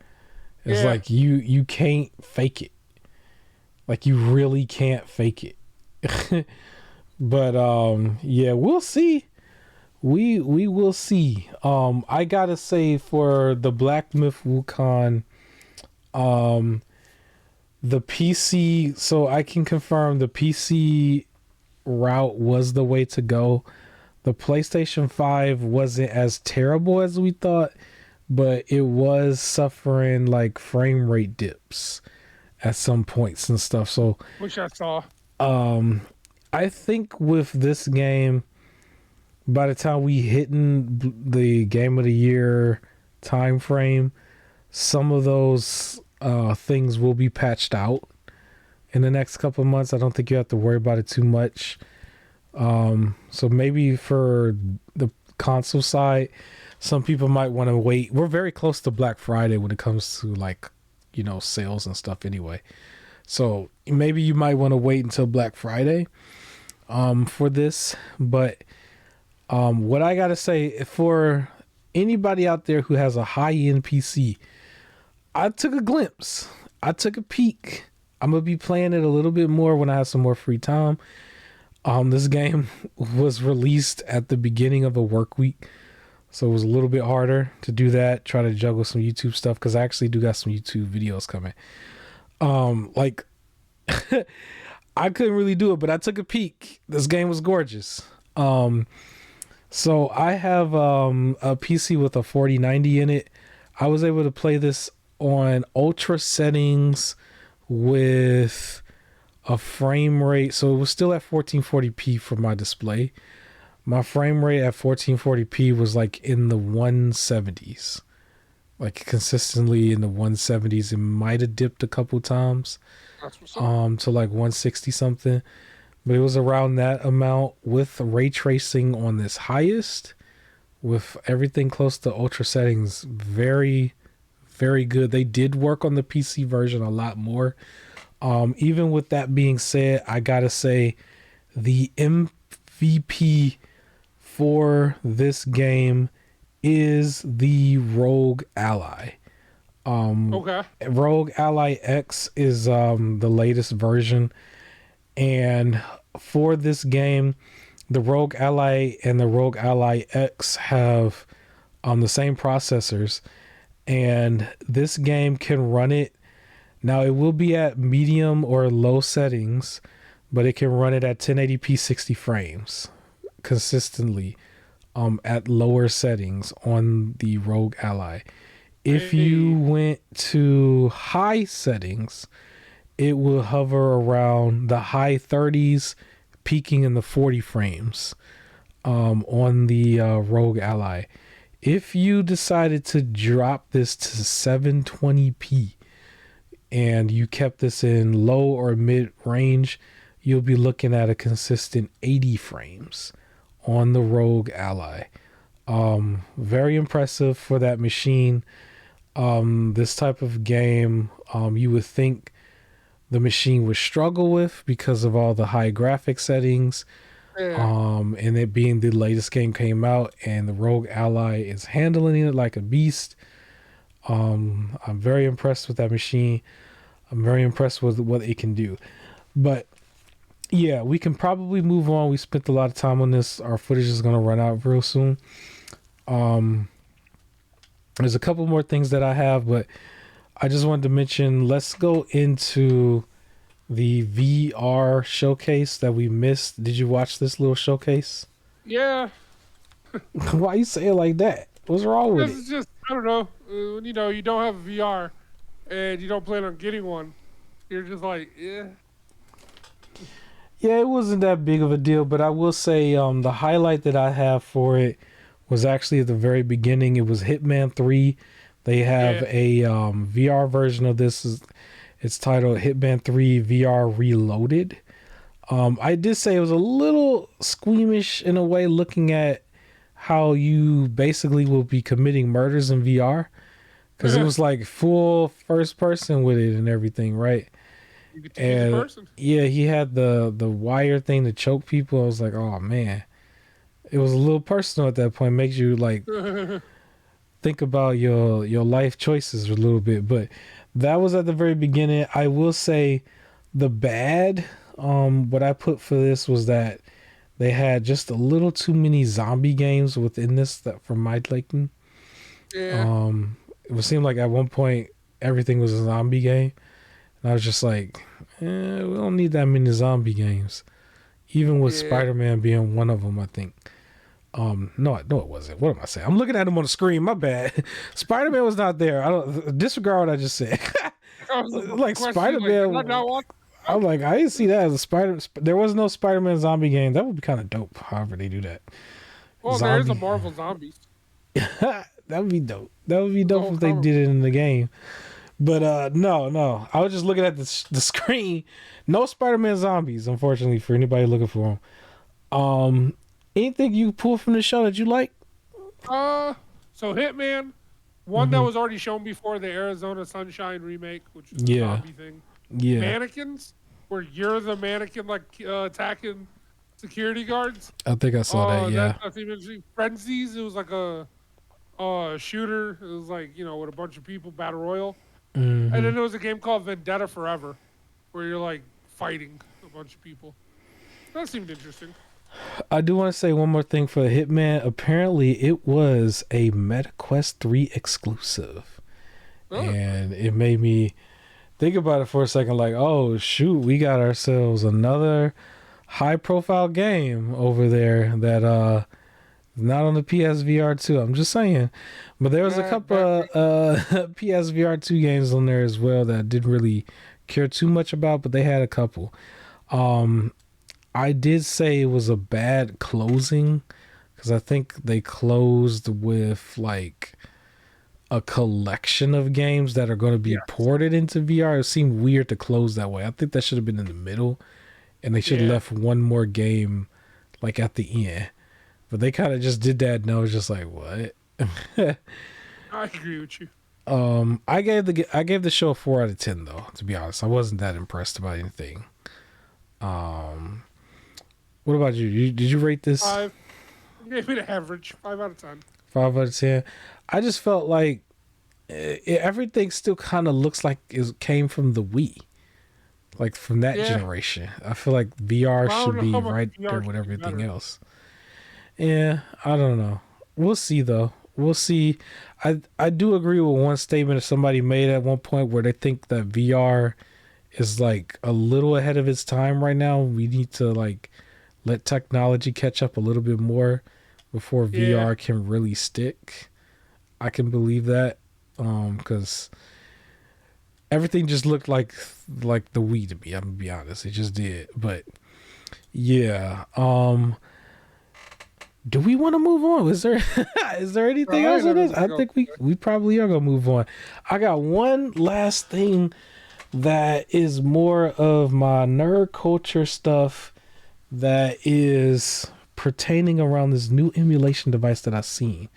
It's like you can't fake it. Like you really can't fake it. But yeah, we'll see. We will see. I gotta say, for the Black Myth Wukong, the PC, so I can confirm the PC route was the way to go. The PlayStation 5 wasn't as terrible as we thought, but it was suffering like frame rate dips at some points and stuff. So which I saw. I think with this game, by the time we hitting the game of the year time frame, some of those things will be patched out in the next couple of months. I don't think you have to worry about it too much. So maybe for the console side, some people might want to wait. We're very close to Black Friday when it comes to like, sales and stuff anyway. So maybe you might want to wait until Black Friday for this. But what I gotta say, for anybody out there who has a high-end PC, I took a glimpse. I took a peek. I'm gonna be playing it a little bit more when I have some more free time. This game was released at the beginning of a work week, so it was a little bit harder to do that. Try to juggle some YouTube stuff because I actually do got some YouTube videos coming. Like I couldn't really do it, but I took a peek. This game was gorgeous. So I have a PC with a 4090 in it. I was able to play this on ultra settings with a frame rate. So it was still at 1440p for my display. My frame rate at 1440p was like in the 170s. Like consistently in the 170s. It might have dipped a couple times to like 160 something. But it was around that amount with ray tracing on this highest, with everything close to ultra settings. Very, very good. They did work on the PC version a lot more. Even with that being said, I gotta say the MVP for this game is the Rogue Ally. Okay. Rogue Ally X is the latest version. And for this game, the Rogue Ally and the Rogue Ally X have the same processors, and this game can run it. Now, it will be at medium or low settings, but it can run it at 1080p 60 frames consistently at lower settings on the Rogue Ally. If you went to high settings, it will hover around the high 30s, peaking in the 40 frames on the Rogue Ally. If you decided to drop this to 720p and you kept this in low or mid range, you'll be looking at a consistent 80 frames on the Rogue Ally. Very impressive for that machine. This type of game, you would think the machine would struggle with because of all the high graphic settings. And it being the latest game came out, and the Rogue Ally is handling it like a beast. I'm very impressed with that machine. I'm very impressed with what it can do. But yeah, we can probably move on. We spent a lot of time on this. Our footage is going to run out real soon. There's a couple more things that I have, but I just wanted to mention, let's go into the VR showcase that we missed. Did you watch this little showcase? Yeah. Why you say it like that? What's wrong with it? It's just, I don't know. You don't have VR and you don't plan on getting one. You're just like, yeah. Yeah, it wasn't that big of a deal, but I will say the highlight that I have for it was actually at the very beginning. It was Hitman 3. They have a VR version of this. It's titled Hitman 3 VR Reloaded. I did say it was a little squeamish in a way, looking at how you basically will be committing murders in VR, because it was like full first person with it and everything, right? You get to use the person. Yeah, he had the wire thing to choke people. I was like, oh man, it was a little personal at that point. Makes you like think about your life choices a little bit. But that was at the very beginning. I will say the bad, what I put for this was that they had just a little too many zombie games within this, that for my liking. Yeah. It would seem like at one point everything was a zombie game. And I was just like, we don't need that many zombie games. Even with Spider-Man being one of them, I think. No, it wasn't. What am I saying? I'm looking at him on the screen. My bad. Spider-Man was not there. I don't disregard what I just said. Like Spider-Man. I'm like, I didn't see that as a Spider. There was no Spider-Man zombie game. That would be kind of dope. However they do that. Well, there's a Marvel Zombies. That would be dope. That would be dope if they did it in the game. But no. I was just looking at the screen. No Spider-Man zombies, unfortunately, for anybody looking for them. Anything you pull from the show that you like? So Hitman, one that was already shown before, the Arizona Sunshine remake, which is a zombie thing. Yeah. Mannequins, where you're the mannequin like attacking security guards. I think I saw that. Yeah. That's interesting. Frenzies, it was like a shooter. It was like, you know, with a bunch of people, battle royal. And then there was a game called Vendetta Forever, where you're like fighting a bunch of people. That seemed interesting. I do want to say one more thing for Hitman. Apparently, it was a MetaQuest 3 exclusive. Oh. And it made me think about it for a second, like, oh, shoot, we got ourselves another high-profile game over there that not on the PSVR 2. I'm just saying. But there was a couple of PSVR 2 games on there as well that I didn't really care too much about, but they had a couple. I did say it was a bad closing because I think they closed with like a collection of games that are going to be ported into VR. It seemed weird to close that way. I think that should have been in the middle, and they should have left one more game like at the end. But they kind of just did that, and I was just like, what? I agree with you. I gave the show a 4 out of 10 though. To be honest, I wasn't that impressed about anything. What about you? Did you rate this? 5. You gave it an average. 5 out of 10. 5 out of 10. I just felt like everything still kind of looks like it came from the Wii, like from that generation. I feel like VR should be right there with everything else. Yeah, I don't know. We'll see though. We'll see. I do agree with one statement that somebody made at one point where they think that VR is like a little ahead of its time right now. We need to like let technology catch up a little bit more before VR can really stick. I can believe that because everything just looked like the Wii to me. I'm gonna be honest, it just did. But yeah, do we want to move on? Is there anything else in this? I think we probably are gonna move on. I got one last thing that is more of my nerd culture stuff that is pertaining around this new emulation device that I've seen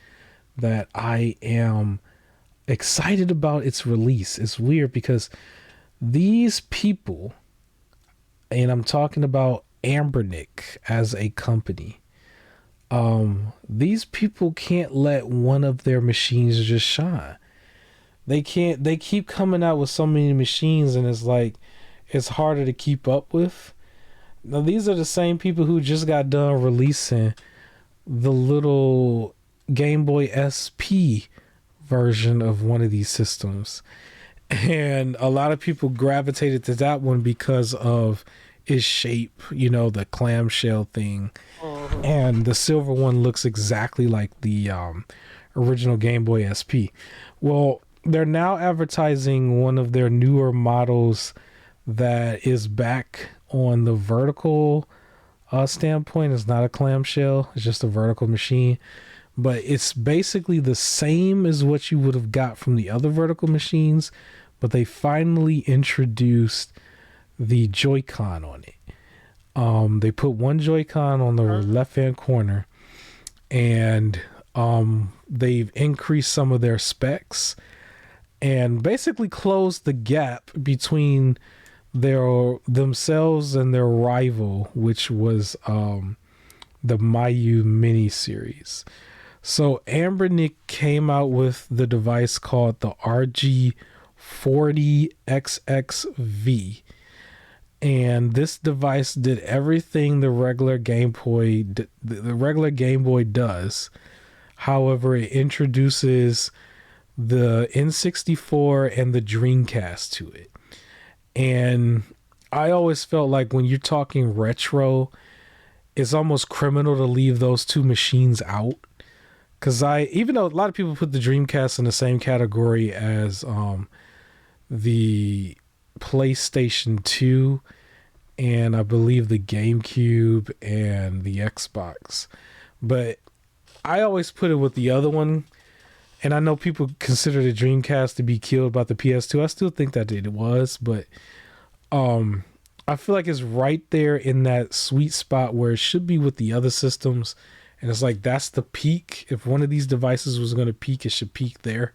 that I am excited about its release. It's weird because these people, and I'm talking about Anbernic as a company, these people can't let one of their machines just shine. They keep coming out with so many machines, and it's like it's harder to keep up with. Now these are the same people who just got done releasing the little Game Boy SP version of one of these systems, and a lot of people gravitated to that one because of its shape, you know, the clamshell thing. And the silver one looks exactly like the original Game Boy SP. Well, they're now advertising one of their newer models that is back on the vertical standpoint. It's not a clamshell, it's just a vertical machine, but it's basically the same as what you would have got from the other vertical machines, but they finally introduced the Joy-Con on it. They put one Joy-Con on the left hand corner, and they've increased some of their specs and basically closed the gap between themselves and their rival, which was the Mayu mini series. So Anbernic came out with the device called the RG40XXV, and this device did everything the regular Game Boy does. However, it introduces the N64 and the Dreamcast to it. And I always felt like when you're talking retro, it's almost criminal to leave those two machines out. Because even though a lot of people put the Dreamcast in the same category as the PlayStation 2 and I believe the GameCube and the Xbox, but I always put it with the other one And I know people consider the Dreamcast to be killed by the PS2. I still think that it was, but I feel like it's right there in that sweet spot where it should be with the other systems. And it's like that's the peak. If one of these devices was going to peak, it should peak there.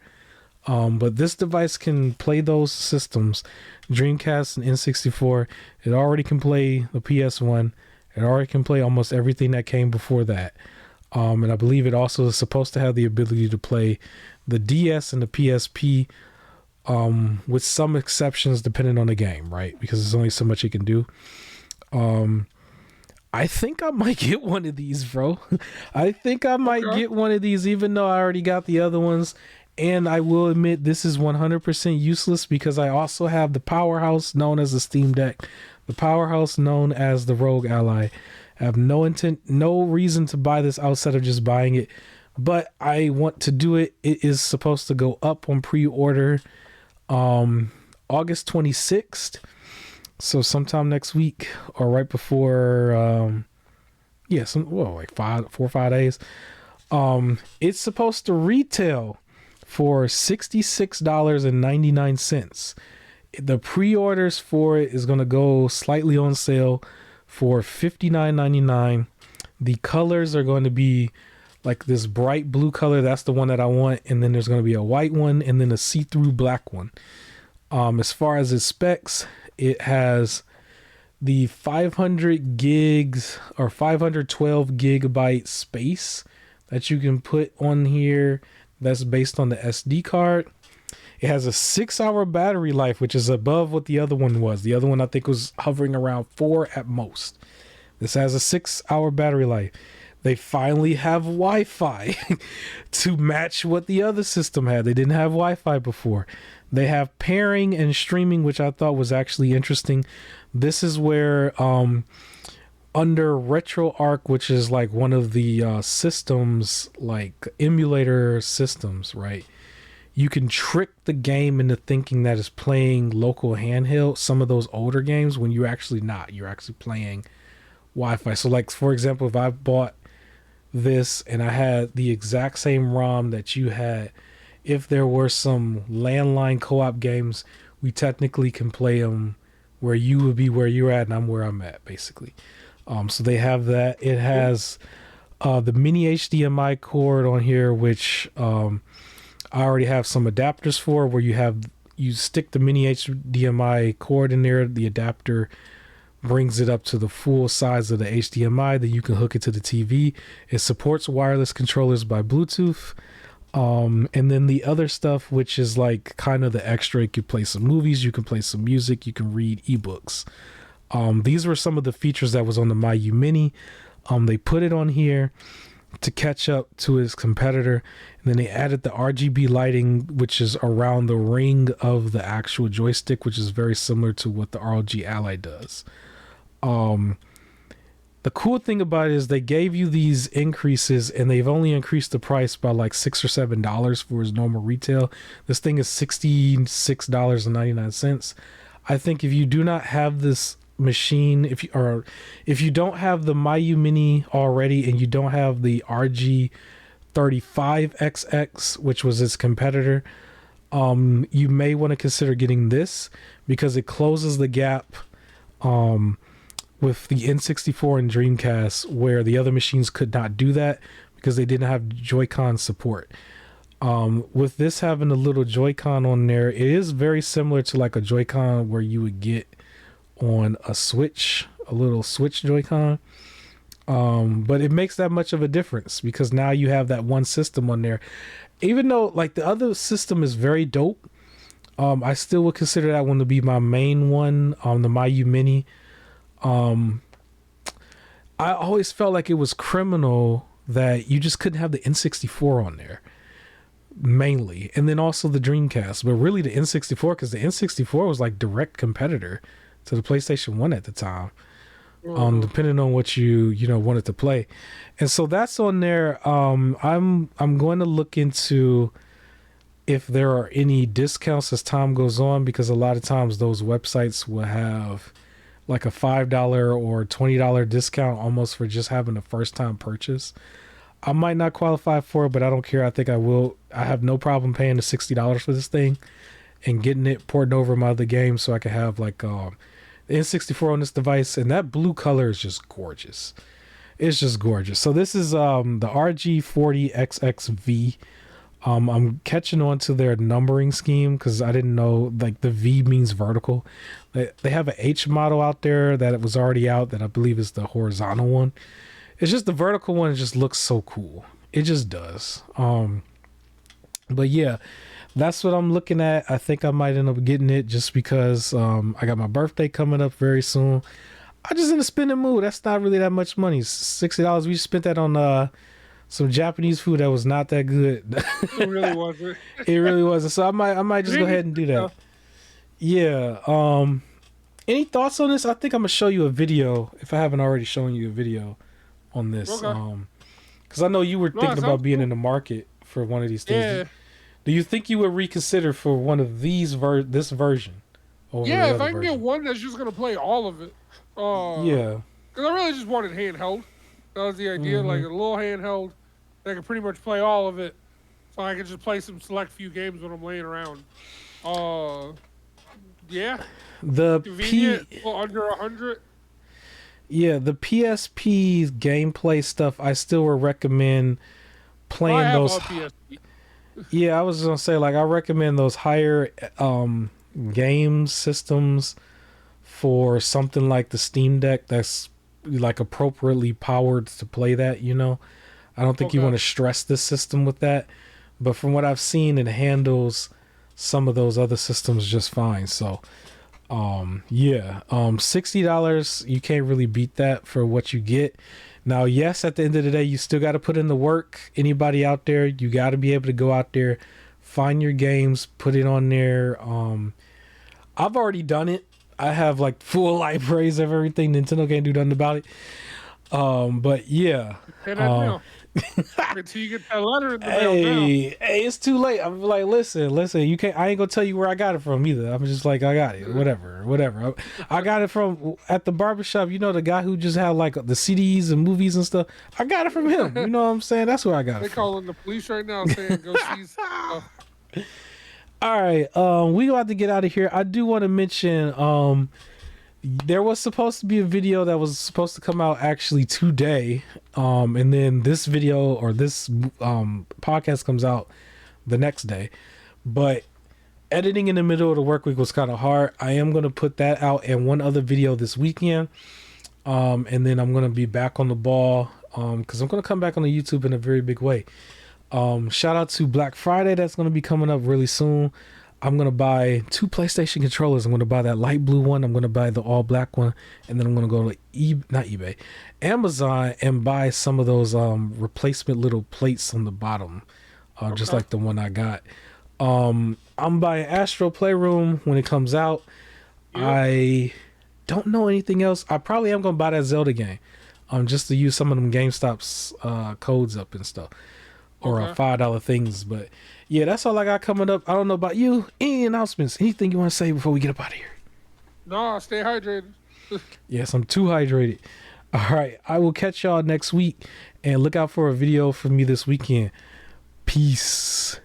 But this device can play those systems, Dreamcast and N64. It already can play the PS1. It already can play almost everything that came before that. And I believe it also is supposed to have the ability to play the DS and the PSP, with some exceptions depending on the game, right? Because there's only so much it can do. I think I might get one of these, bro. I think I might get one of these, even though I already got the other ones. And I will admit this is 100% useless because I also have the powerhouse known as the Steam Deck, the powerhouse known as the Rogue Ally. I have no reason to buy this outside of just buying it, but I want to do it. It is supposed to go up on pre-order August 26th. So sometime next week or right before, like 4 or 5 days. It's supposed to retail for $66.99. The pre-orders for it is going to go slightly on sale for $59.99. The colors are going to be like this bright blue color. That's the one that I want. And then there's going to be a white one and then a see-through black one. As far as its specs, it has the 500 gigs or 512 gigabyte space that you can put on here. That's based on the SD card. It has a 6-hour battery life, which is above what the other one was. The other one I think was hovering around 4 at most. This has a 6-hour battery life. They finally have Wi-Fi to match what the other system had. They didn't have Wi-Fi before. They have pairing and streaming, which I thought was actually interesting. This is where under RetroArch, which is like one of the systems, like emulator systems, right? You can trick the game into thinking that it's playing local handheld, some of those older games, when you're actually not. You're actually playing Wi-Fi. So like, for example, if I bought this and I had the exact same ROM that you had, if there were some landline co-op games, we technically can play them where you would be where you're at and I'm where I'm at, basically. So they have that. It has the mini HDMI cord on here, which I already have some adapters for, where you stick the mini HDMI cord in there. The adapter brings it up to the full size of the HDMI. Then you can hook it to the TV. It supports wireless controllers by Bluetooth. And then the other stuff, which is like kind of the extra, you can play some movies, you can play some music, you can read ebooks. These were some of the features that was on the Mayu Mini. They put it on here to catch up to its competitor, and then they added the RGB lighting, which is around the ring of the actual joystick, which is very similar to what the ROG Ally does. The cool thing about it is they gave you these increases and they've only increased the price by like $6 or $7 for its normal retail. This thing is $66.99. I think if you do not have this machine, if you don't have the Mayu Mini already and you don't have the RG40XXV, which was its competitor, you may want to consider getting this because it closes the gap with the N64 and Dreamcast, where the other machines could not do that because they didn't have Joy-Con support. With this having a little Joy-Con on there, it is very similar to like a Joy-Con where you would get on a Switch, a little Switch Joy-Con. But it makes that much of a difference because now you have that one system on there. Even though like the other system is very dope, I still would consider that one to be my main one, the Mayu Mini. I always felt like it was criminal that you just couldn't have the N64 on there, mainly, and then also the Dreamcast, but really the N64, because the N64 was like direct competitor to the PlayStation 1 at the time, depending on what you wanted to play. And so that's on there. I'm going to look into if there are any discounts as time goes on, because a lot of times those websites will have like a $5 or $20 discount almost for just having a first time purchase. I might not qualify for it, but I don't care. I think I will. I have no problem paying the $60 for this thing and getting it ported over my other games so I can have like the N64 on this device. And that blue color is just gorgeous. It's just gorgeous. So this is the RG40XXV. I'm catching on to their numbering scheme because I didn't know like the V means vertical. They have an H model out there that it was already out that I believe is the horizontal one. It's just the vertical one just looks so cool. It just does. But yeah, that's what I'm looking at. I think I might end up getting it just because I got my birthday coming up very soon. I just in a spending mood. That's not really that much money. $60. We spent that on some Japanese food that was not that good. It really wasn't. It really wasn't. So I might just go ahead and do that. Yeah. Any thoughts on this? I think I'm gonna show you a video if I haven't already shown you a video on this. Okay. Because I know you were thinking about being in the market for one of these things. Yeah. Do you think you would reconsider for one of these this version? Yeah, if I can get one that's just gonna play all of it. Yeah. Because I really just wanted handheld. That was the idea, like a little handheld that could pretty much play all of it, so I could just play some select few games when I'm laying around. Yeah. The convenient, under 100. Yeah, the PSP's gameplay stuff. I still would recommend playing those. Yeah, I was gonna say like I recommend those higher game systems for something like the Steam Deck that's like appropriately powered to play that, you know. I don't think you want to stress this system with that, but from what I've seen, it handles some of those other systems just fine. So yeah, $60, you can't really beat that for what you get. Now, yes, at the end of the day, you still got to put in the work. Anybody out there, you got to be able to go out there, find your games, put it on there. I've already done it. I have like full libraries of everything. Nintendo can't do nothing about it. But yeah. Until you get that letter in the mail. Hey, it's too late. I'm like, listen, you can't. I ain't gonna tell you where I got it from either. I'm just like, I got it. Whatever. I got it from at the barbershop. You know, the guy who just had like the CDs and movies and stuff. I got it from him. You know what I'm saying? That's where I got it. They calling the police right now saying go see stuff. All right, we about to get out of here. I do want to mention there was supposed to be a video that was supposed to come out actually today, and then this video or this podcast comes out the next day, but editing in the middle of the work week was kind of hard. I am going to put that out and one other video this weekend, and then I'm going to be back on the ball because I'm going to come back on the YouTube in a very big way. Shout out to Black Friday that's going to be coming up really soon. I'm going to buy 2 PlayStation controllers. I'm going to buy that light blue one. I'm going to buy the all black one. And then I'm going to go to Amazon and buy some of those replacement little plates on the bottom. Just like the one I got. I'm buying Astro Playroom when it comes out. Yeah. I don't know anything else. I probably am going to buy that Zelda game. Just to use some of them GameStop's codes up and stuff. Or $5 things. But yeah, that's all I got coming up. I don't know about you. Any announcements? Anything you want to say before we get up out of here? No, stay hydrated. Yes, I'm too hydrated. All right, I will catch y'all next week. And look out for a video from me this weekend. Peace.